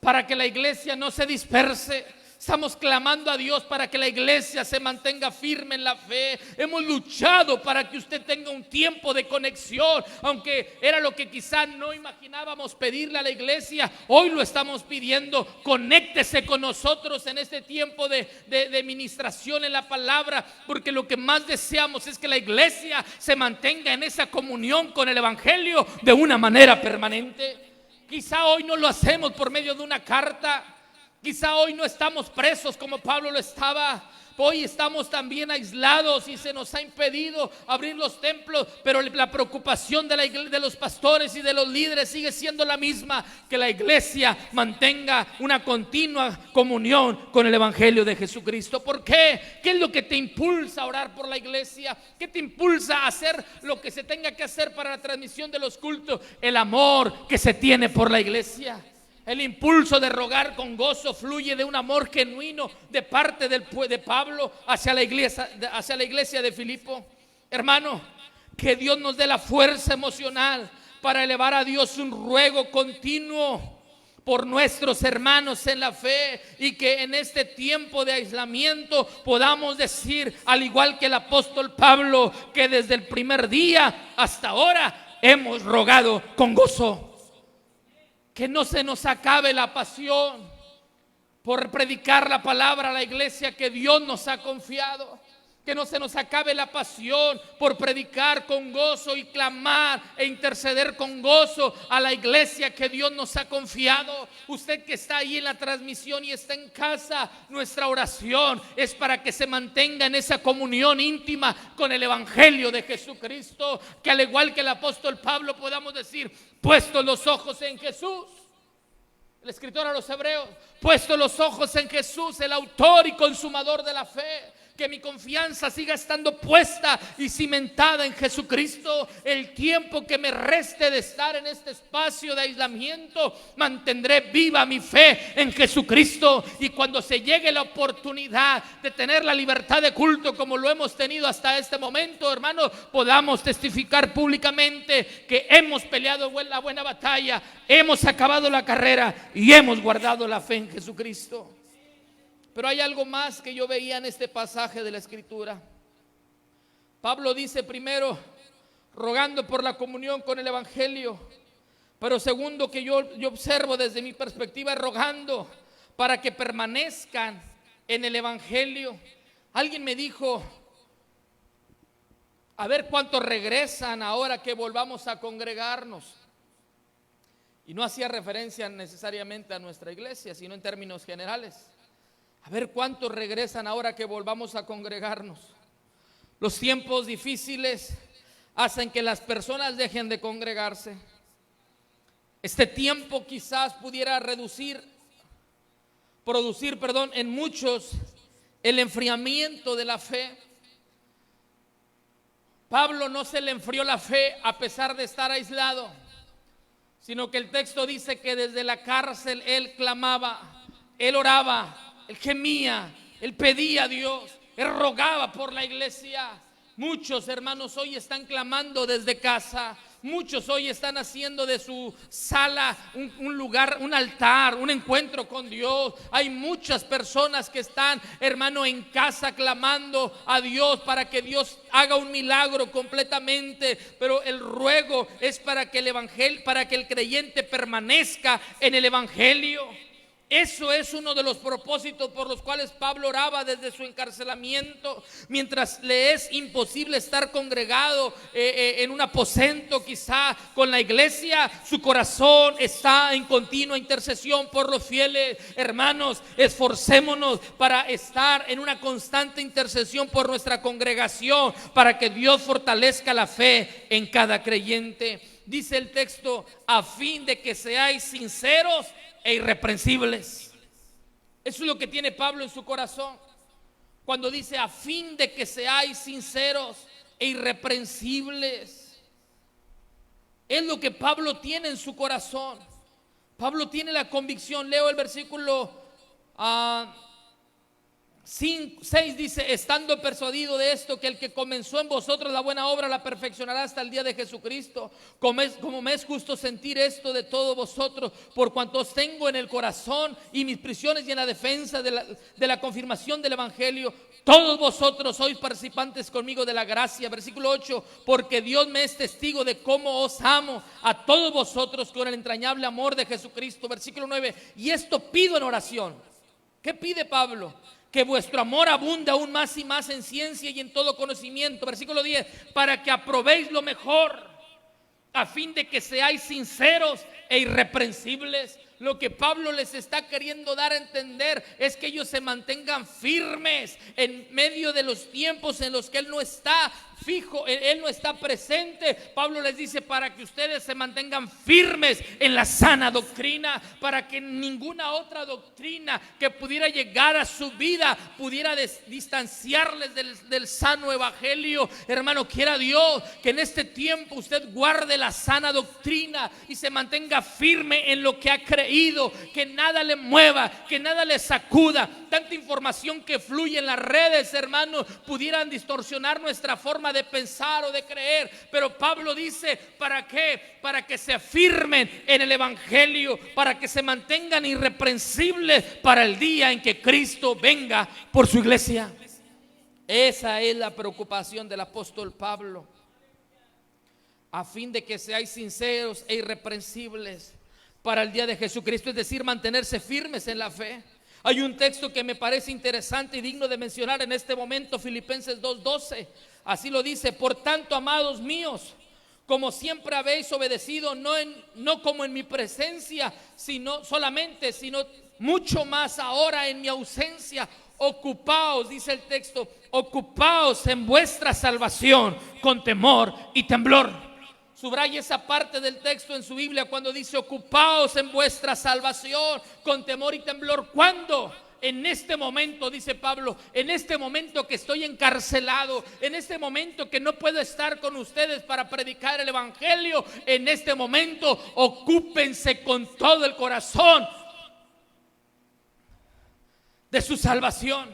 para que la iglesia no se disperse. Estamos clamando a Dios para que la iglesia se mantenga firme en la fe. Hemos luchado para que usted tenga un tiempo de conexión, aunque era lo que quizá no imaginábamos pedirle a la iglesia. Hoy lo estamos pidiendo. Conéctese con nosotros en este tiempo de ministración en la palabra, porque lo que más deseamos es que la iglesia se mantenga en esa comunión con el evangelio de una manera permanente. Quizá hoy no lo hacemos por medio de una carta. Quizá hoy no estamos presos como Pablo lo estaba. Hoy estamos también aislados y se nos ha impedido abrir los templos. Pero la preocupación de los pastores y de los líderes sigue siendo la misma: que la iglesia mantenga una continua comunión con el evangelio de Jesucristo. ¿Por qué? ¿Qué es lo que te impulsa a orar por la iglesia? ¿Qué te impulsa a hacer lo que se tenga que hacer para la transmisión de los cultos? El amor que se tiene por la iglesia. El impulso de rogar con gozo fluye de un amor genuino de parte de Pablo hacia la iglesia de Filipo. Hermano, que Dios nos dé la fuerza emocional para elevar a Dios un ruego continuo por nuestros hermanos en la fe, y que en este tiempo de aislamiento podamos decir, al igual que el apóstol Pablo, que desde el primer día hasta ahora hemos rogado con gozo. Que no se nos acabe la pasión por predicar la palabra a la iglesia que Dios nos ha confiado. Que no se nos acabe la pasión por predicar con gozo y clamar e interceder con gozo a la iglesia que Dios nos ha confiado. Usted que está ahí en la transmisión y está en casa, nuestra oración es para que se mantenga en esa comunión íntima con el evangelio de Jesucristo. Que al igual que el apóstol Pablo podamos decir, puestos los ojos en Jesús. El escritor a los hebreos, puestos los ojos en Jesús, el autor y consumador de la fe. Que mi confianza siga estando puesta y cimentada en Jesucristo. El tiempo que me reste de estar en este espacio de aislamiento, mantendré viva mi fe en Jesucristo. Y cuando se llegue la oportunidad de tener la libertad de culto como lo hemos tenido hasta este momento, hermanos, podamos testificar públicamente que hemos peleado la buena batalla, hemos acabado la carrera y hemos guardado la fe en Jesucristo. Pero hay algo más que yo veía en este pasaje de la Escritura. Pablo dice primero, rogando por la comunión con el evangelio. Pero segundo, que yo observo desde mi perspectiva, rogando para que permanezcan en el evangelio. Alguien me dijo, a ver cuántos regresan ahora que volvamos a congregarnos. Y no hacía referencia necesariamente a nuestra iglesia, sino en términos generales. A ver cuántos regresan ahora que volvamos a congregarnos. Los tiempos difíciles hacen que las personas dejen de congregarse. Este tiempo quizás pudiera producir en muchos el enfriamiento de la fe. Pablo no se le enfrió la fe a pesar de estar aislado, sino que el texto dice que desde la cárcel él clamaba, él oraba, él gemía, él pedía a Dios, él rogaba por la iglesia. Muchos hermanos hoy están clamando desde casa. Muchos hoy están haciendo de su sala un lugar, un altar, un encuentro con Dios. Hay muchas personas que están, hermano, en casa clamando a Dios para que Dios haga un milagro completamente. Pero el ruego es para que el evangelio, para que el creyente permanezca en el evangelio. Eso es uno de los propósitos por los cuales Pablo oraba desde su encarcelamiento. Mientras le es imposible estar congregado en un aposento quizá con la iglesia, su corazón está en continua intercesión por los fieles. Hermanos, esforcémonos para estar en una constante intercesión por nuestra congregación, para que Dios fortalezca la fe en cada creyente. Dice el texto, a fin de que seáis sinceros e irreprensibles. Eso es lo que tiene Pablo en su corazón cuando dice a fin de que seáis sinceros e irreprensibles. Es lo que Pablo tiene en su corazón. Pablo tiene la convicción. Leo el versículo 6, dice, estando persuadido de esto, que el que comenzó en vosotros la buena obra la perfeccionará hasta el día de Jesucristo. Como me es justo sentir esto de todos vosotros, por cuanto os tengo en el corazón y mis prisiones y en la defensa de la confirmación del evangelio. Todos vosotros sois participantes conmigo de la gracia. Versículo 8, porque Dios me es testigo de cómo os amo a todos vosotros con el entrañable amor de Jesucristo. Versículo 9, y esto pido en oración. ¿Qué pide Pablo? Que vuestro amor abunde aún más y más en ciencia y en todo conocimiento. Versículo 10, para que aprobéis lo mejor, a fin de que seáis sinceros e irreprensibles. Lo que Pablo les está queriendo dar a entender es que ellos se mantengan firmes en medio de los tiempos en los que Él no está fijo, Él no está presente. Pablo les dice para que ustedes se mantengan firmes en la sana doctrina, para que ninguna otra doctrina que pudiera llegar a su vida pudiera distanciarles del sano evangelio. Hermano, quiera Dios que en este tiempo usted guarde la sana doctrina y se mantenga firme en lo que ha creído, creído, que nada le mueva, que nada le sacuda. Tanta información que fluye en las redes, hermanos, pudieran distorsionar nuestra forma de pensar o de creer. Pero Pablo dice, ¿para qué? Para que se firmen en el evangelio, para que se mantengan irreprensibles para el día en que Cristo venga por su iglesia. Esa es la preocupación del apóstol Pablo, a fin de que seáis sinceros e irreprensibles para el día de Jesucristo, es decir, mantenerse firmes en la fe. Hay un texto que me parece interesante y digno de mencionar en este momento, Filipenses 2:12. Así lo dice: por tanto, amados míos, como siempre habéis obedecido, no como en mi presencia, sino mucho más ahora en mi ausencia. Ocupaos, dice el texto, ocupaos en vuestra salvación con temor y temblor. Subraya esa parte del texto en su Biblia cuando dice ocupaos en vuestra salvación con temor y temblor. ¿Cuándo? En este momento, dice Pablo, en este momento que estoy encarcelado, en este momento que no puedo estar con ustedes para predicar el evangelio, en este momento ocúpense con todo el corazón de su salvación.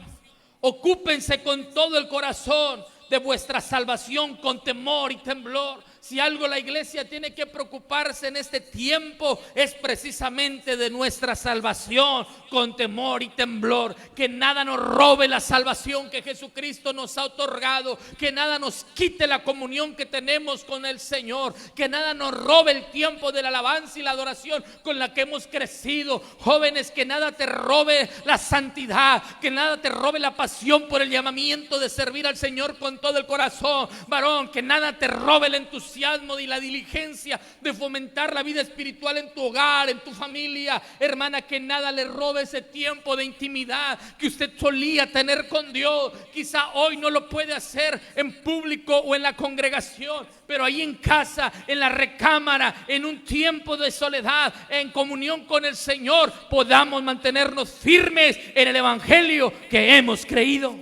Ocúpense con todo el corazón de vuestra salvación con temor y temblor. Si algo la iglesia tiene que preocuparse en este tiempo es precisamente de nuestra salvación con temor y temblor. Que nada nos robe la salvación que Jesucristo nos ha otorgado, que nada nos quite la comunión que tenemos con el Señor, que nada nos robe el tiempo de la alabanza y la adoración con la que hemos crecido. Jóvenes, que nada te robe la santidad, que nada te robe la pasión por el llamamiento de servir al Señor con todo el corazón. Varón, que nada te robe el entusiasmo y la diligencia de fomentar la vida espiritual en tu hogar, en tu familia. Hermana, que nada le robe ese tiempo de intimidad que usted solía tener con Dios. Quizá hoy no lo puede hacer en público o en la congregación, pero ahí en casa, en la recámara, en un tiempo de soledad, en comunión con el Señor, podamos mantenernos firmes en el evangelio que hemos creído.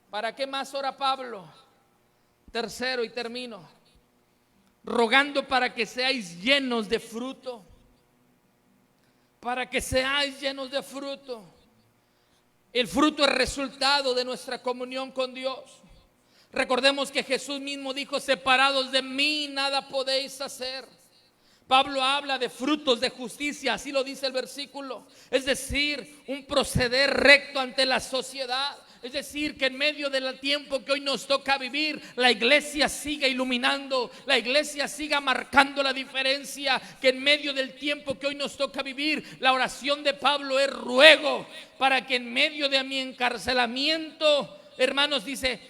¿Para qué más ora Pablo? Tercero, y termino, rogando para que seáis llenos de fruto. Para que seáis llenos de fruto. El fruto es resultado de nuestra comunión con Dios. Recordemos que Jesús mismo dijo: separados de mí nada podéis hacer. Pablo habla de frutos de justicia, así lo dice el versículo. Es decir, un proceder recto ante la sociedad. Es decir, que en medio del tiempo que hoy nos toca vivir, la iglesia siga iluminando, la iglesia siga marcando la diferencia. Que en medio del tiempo que hoy nos toca vivir, la oración de Pablo es: ruego para que en medio de mi encarcelamiento, hermanos, dice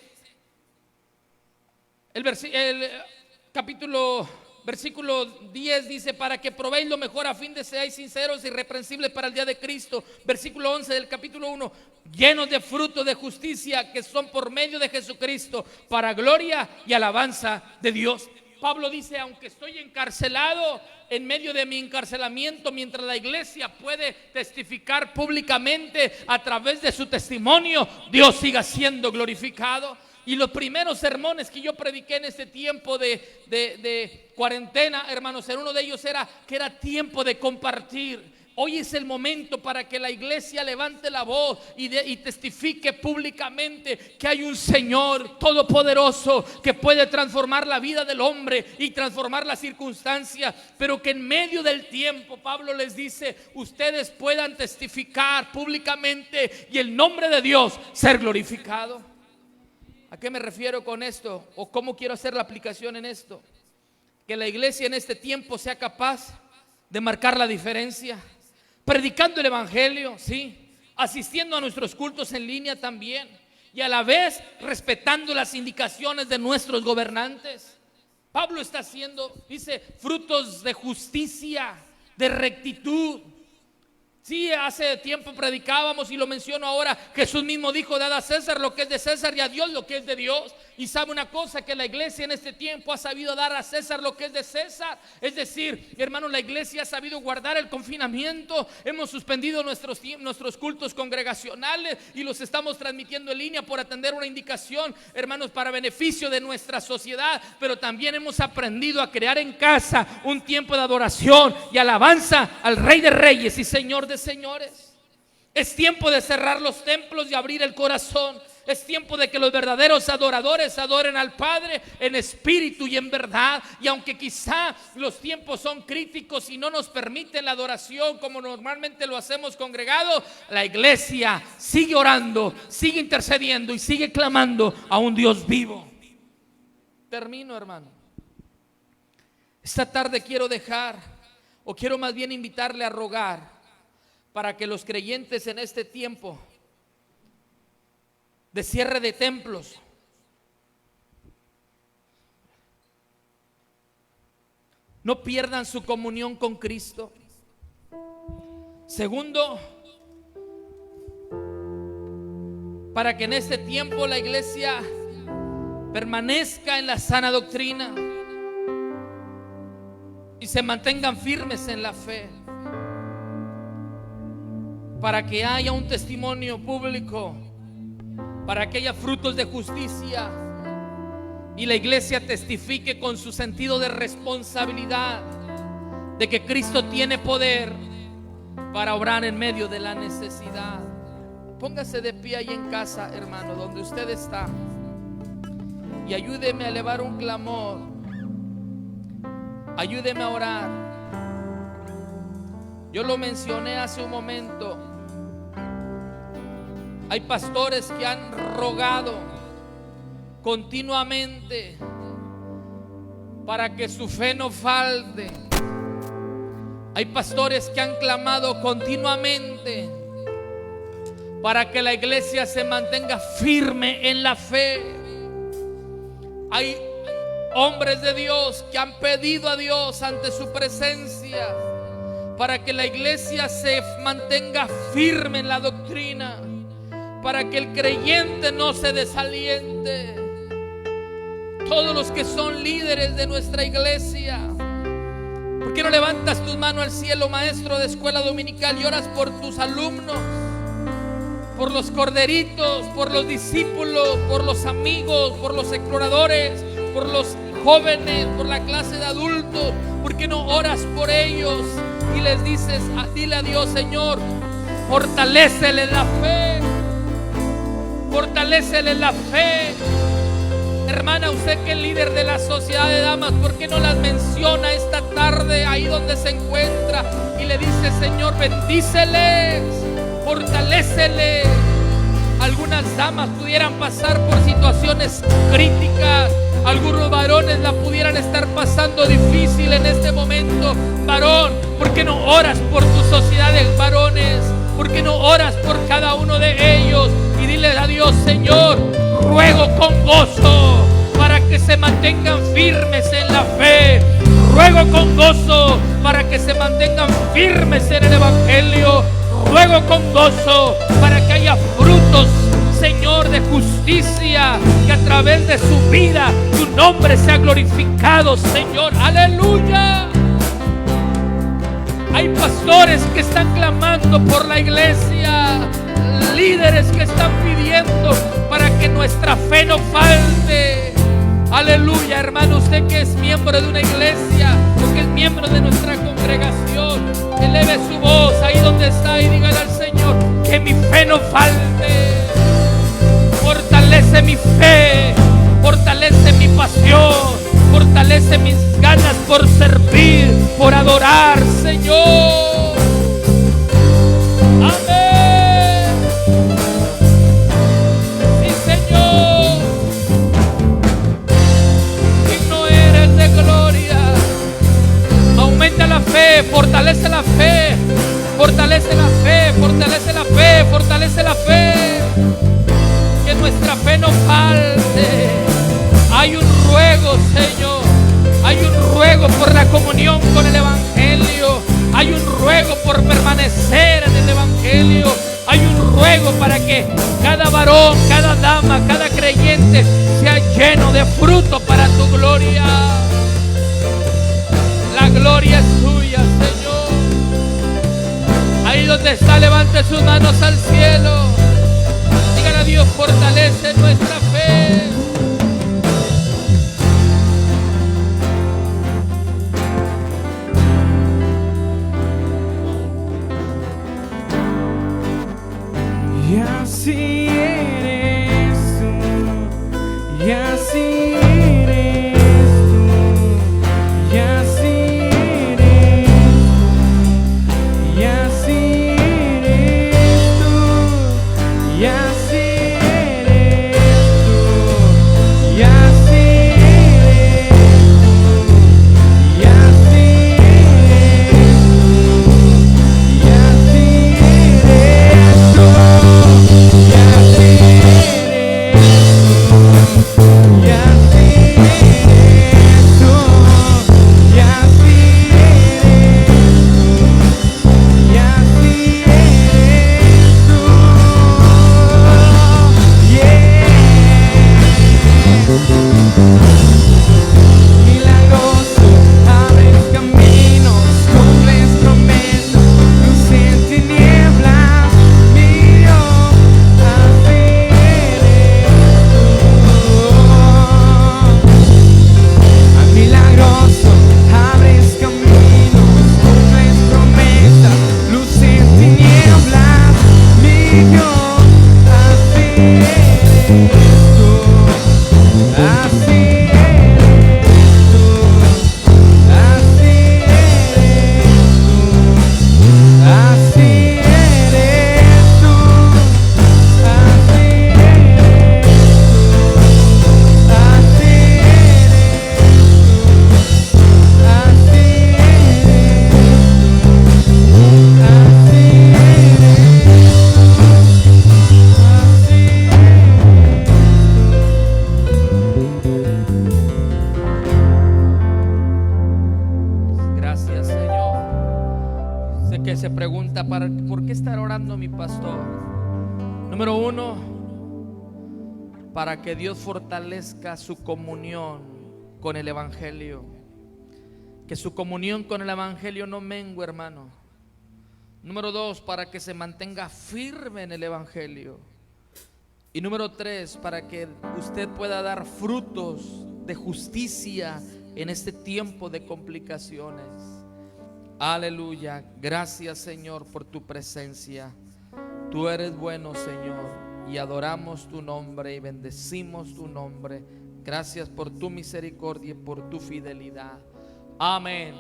versículo 10 dice: para que probéis lo mejor, a fin de seáis sinceros y irreprensibles para el día de Cristo. Versículo 11 del capítulo 1: llenos de fruto de justicia, que son por medio de Jesucristo, para gloria y alabanza de Dios. Pablo dice: aunque estoy encarcelado, en medio de mi encarcelamiento, mientras la iglesia puede testificar públicamente a través de su testimonio, Dios siga siendo glorificado. Y los primeros sermones que yo prediqué en este tiempo de cuarentena, hermanos, en uno de ellos era que era tiempo de compartir. Hoy es el momento para que la iglesia levante la voz y testifique públicamente que hay un Señor todopoderoso que puede transformar la vida del hombre y transformar las circunstancias, pero que en medio del tiempo, Pablo les dice, ustedes puedan testificar públicamente y el nombre de Dios ser glorificado. ¿A qué me refiero con esto? ¿O cómo quiero hacer la aplicación en esto? Que la iglesia en este tiempo sea capaz de marcar la diferencia, predicando el evangelio, sí, asistiendo a nuestros cultos en línea también, y a la vez respetando las indicaciones de nuestros gobernantes. Pablo está haciendo, dice, frutos de justicia, de rectitud. Sí, hace tiempo predicábamos y lo menciono ahora. Jesús mismo dijo: dad a César lo que es de César y a Dios lo que es de Dios. Y sabe una cosa, que la iglesia en este tiempo ha sabido dar a César lo que es de César. Es decir, hermanos, la iglesia ha sabido guardar el confinamiento. Hemos suspendido nuestros cultos congregacionales y los estamos transmitiendo en línea por atender una indicación, hermanos, para beneficio de nuestra sociedad. Pero también hemos aprendido a crear en casa un tiempo de adoración y alabanza al Rey de Reyes y Señor de Señores. Es tiempo de cerrar los templos y abrir el corazón. Es tiempo de que los verdaderos adoradores adoren al Padre en espíritu y en verdad. Y aunque quizá los tiempos son críticos y no nos permiten la adoración como normalmente lo hacemos congregados, la iglesia sigue orando, sigue intercediendo y sigue clamando a un Dios vivo. Termino, hermano. Esta tarde quiero quiero más bien invitarle a rogar para que los creyentes en este tiempo de cierre de templos no pierdan su comunión con Cristo. Segundo, para que en este tiempo la iglesia permanezca en la sana doctrina y se mantengan firmes en la fe, para que haya un testimonio público, para que haya frutos de justicia y la iglesia testifique con su sentido de responsabilidad de que Cristo tiene poder para obrar en medio de la necesidad. Póngase de pie ahí en casa, hermano, donde usted está, y ayúdeme a elevar un clamor. Ayúdeme a orar. Yo lo mencioné hace un momento. Hay pastores que han rogado continuamente para que su fe no falte. Hay pastores que han clamado continuamente para que la iglesia se mantenga firme en la fe. Hay hombres de Dios que han pedido a Dios ante su presencia para que la iglesia se mantenga firme en la doctrina, para que el creyente no se desaliente. Todos los que son líderes de nuestra iglesia, ¿por qué no levantas tus manos al cielo, maestro de escuela dominical, y oras por tus alumnos, por los corderitos, por los discípulos, por los amigos, por los exploradores, por los jóvenes, por la clase de adultos? ¿Por qué no oras por ellos y les dices, dile a Dios: Señor, fortaléceles la fe, fortaléceles la fe? Hermana, usted que es líder de la sociedad de damas, ¿por qué no las menciona esta tarde ahí donde se encuentra y le dice: Señor, bendíceles, fortaléceles? Algunas damas pudieran pasar por situaciones críticas, algunos varones la pudieran estar pasando difícil en este momento. Varón, ¿por qué no oras por tu sociedad de varones? ¿Por qué no oras por cada uno de ellos? Y dile a Dios: Señor, ruego con gozo para que se mantengan firmes en la fe. Ruego con gozo para que se mantengan firmes en el evangelio. Ruego con gozo para que haya frutos, Señor, de justicia, que a través de su vida tu nombre sea glorificado, Señor. Aleluya. Hay pastores que están clamando por la iglesia, líderes que están pidiendo para que nuestra fe no falte. Aleluya, hermano, usted que es miembro de una iglesia o que es miembro de nuestra congregación, eleve su voz ahí donde está y dígale al Señor: que mi fe no falte. Fortalece mi fe, fortalece mi pasión, fortalece mis ganas por servir, por adorar, Señor. Amén. Sí, Señor. Digno eres de gloria. Aumenta la fe, fortalece la fe, fortalece la fe, fortalece la fe, fortalece la fe. Que nuestra fe no falte. Hay un ruego, Señor. Hay un ruego por la comunión con el evangelio. Hay un ruego por permanecer en el Evangelio. Hay un ruego para que cada varón, cada dama, cada creyente sea lleno de fruto para tu gloria. La gloria es tuya, Señor. Ahí donde está, levante sus manos al cielo. Dígale a Dios, fortalece nuestra fe. Y así eres tú, y así eres tú, y así eres tú, y así eres tú, y así eres tú, y así eres tú, y así eres tú, y así eres tú. ¿Por qué estar orando, mi pastor? Número uno, para que Dios fortalezca su comunión con el Evangelio. Que su comunión con el Evangelio no mengue, hermano. Número dos, para que se mantenga firme en el Evangelio. Y número tres, para que usted pueda dar frutos de justicia en este tiempo de complicaciones. Aleluya. Gracias, Señor, por tu presencia. Tú eres bueno, Señor, y adoramos tu nombre y bendecimos tu nombre. Gracias por tu misericordia y por tu fidelidad. Amén.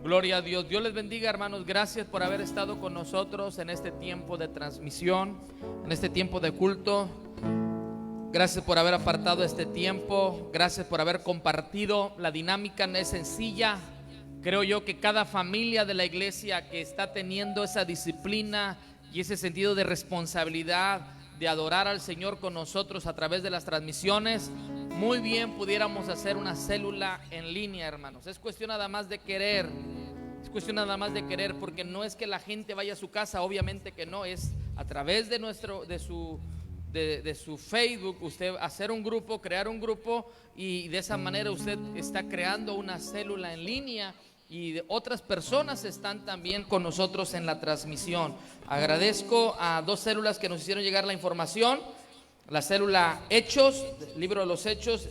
Gloria a Dios. Dios les bendiga, hermanos. Gracias por haber estado con nosotros en este tiempo de transmisión, en este tiempo de culto. Gracias por haber apartado este tiempo. Gracias por haber compartido. La dinámica no es sencilla. Creo yo que cada familia de la iglesia que está teniendo esa disciplina y ese sentido de responsabilidad de adorar al Señor con nosotros a través de las transmisiones, muy bien pudiéramos hacer una célula en línea, hermanos. Es cuestión nada más de querer. Es cuestión nada más de querer, porque no es que la gente vaya a su casa, obviamente que no. Es a través de su Facebook, usted hacer un grupo, crear un grupo, y de esa manera usted está creando una célula en línea. Y otras personas están también con nosotros en la transmisión. Agradezco a dos células que nos hicieron llegar la información. La célula Hechos, libro de los Hechos.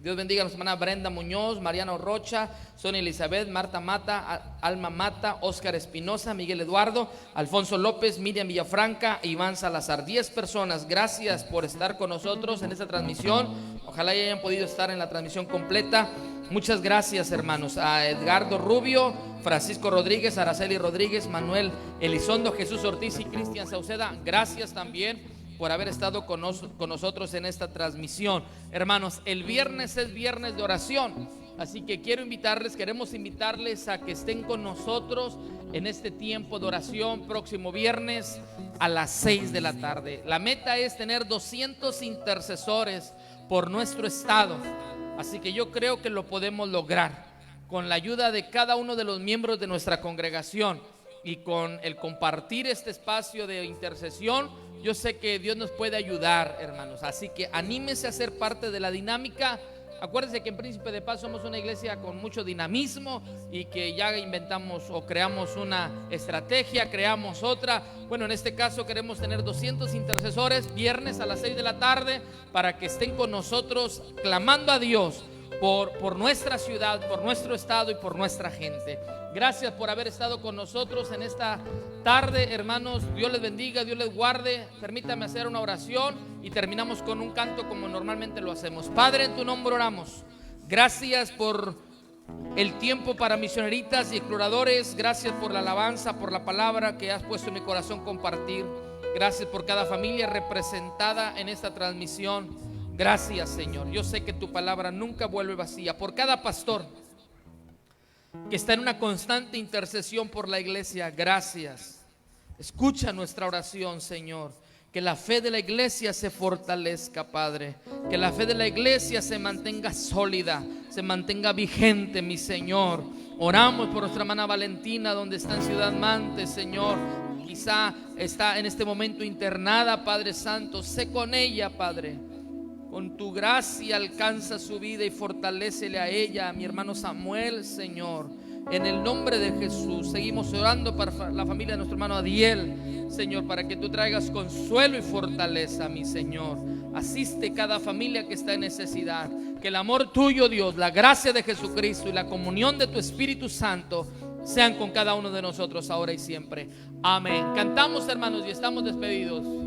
Dios bendiga a nuestra hermana Brenda Muñoz, Mariano Rocha, Sonia Elizabeth, Marta Mata, Alma Mata, Óscar Espinosa, Miguel Eduardo, Alfonso López, Miriam Villafranca e Iván Salazar. 10 personas. Gracias por estar con nosotros en esta transmisión. Ojalá hayan podido estar en la transmisión completa. Muchas gracias, hermanos. A Edgardo Rubio, Francisco Rodríguez, Araceli Rodríguez, Manuel Elizondo, Jesús Ortiz y Cristian Sauceda. Gracias también por haber estado con nosotros en esta transmisión. Hermanos, el viernes es viernes de oración, así que queremos invitarles a que estén con nosotros en este tiempo de oración próximo viernes a las 6 de la tarde. La meta es tener 200 intercesores por nuestro estado, así que yo creo que lo podemos lograr. con la ayuda de cada uno de los miembros de nuestra congregación y con el compartir este espacio de intercesión, yo sé que Dios nos puede ayudar, hermanos. Así que anímese a ser parte de la dinámica. Acuérdense que en Príncipe de Paz somos una iglesia con mucho dinamismo y que ya inventamos o creamos una estrategia, creamos otra. Bueno, en este caso queremos tener 200 intercesores viernes a las 6 de la tarde para que estén con nosotros clamando a Dios por nuestra ciudad, por nuestro estado y por nuestra gente. Gracias por haber estado con nosotros en esta tarde, hermanos. Dios les bendiga, Dios les guarde. Permítame hacer una oración y terminamos con un canto como normalmente lo hacemos. Padre, en tu nombre oramos. Gracias por el tiempo para misioneritas y exploradores. Gracias por la alabanza, por la palabra que has puesto en mi corazón compartir. Gracias por cada familia representada en esta transmisión. Gracias, Señor. Yo sé que tu palabra nunca vuelve vacía. Por cada pastor que está en una constante intercesión por la iglesia, gracias. Escucha nuestra oración, Señor. Que la fe de la iglesia se fortalezca, Padre. Que la fe de la iglesia se mantenga sólida, se mantenga vigente, mi Señor. Oramos por nuestra hermana Valentina, donde está en Ciudad Mante, Señor. Quizá está en este momento internada, Padre Santo. Sé con ella, Padre. Con tu gracia alcanza su vida y fortalécele a ella, a mi hermano Samuel, Señor. En el nombre de Jesús, seguimos orando para la familia de nuestro hermano Adiel, Señor, para que tú traigas consuelo y fortaleza, mi Señor. Asiste cada familia que está en necesidad. Que el amor tuyo, Dios, la gracia de Jesucristo y la comunión de tu Espíritu Santo sean con cada uno de nosotros ahora y siempre. Amén. Cantamos, hermanos, y estamos despedidos.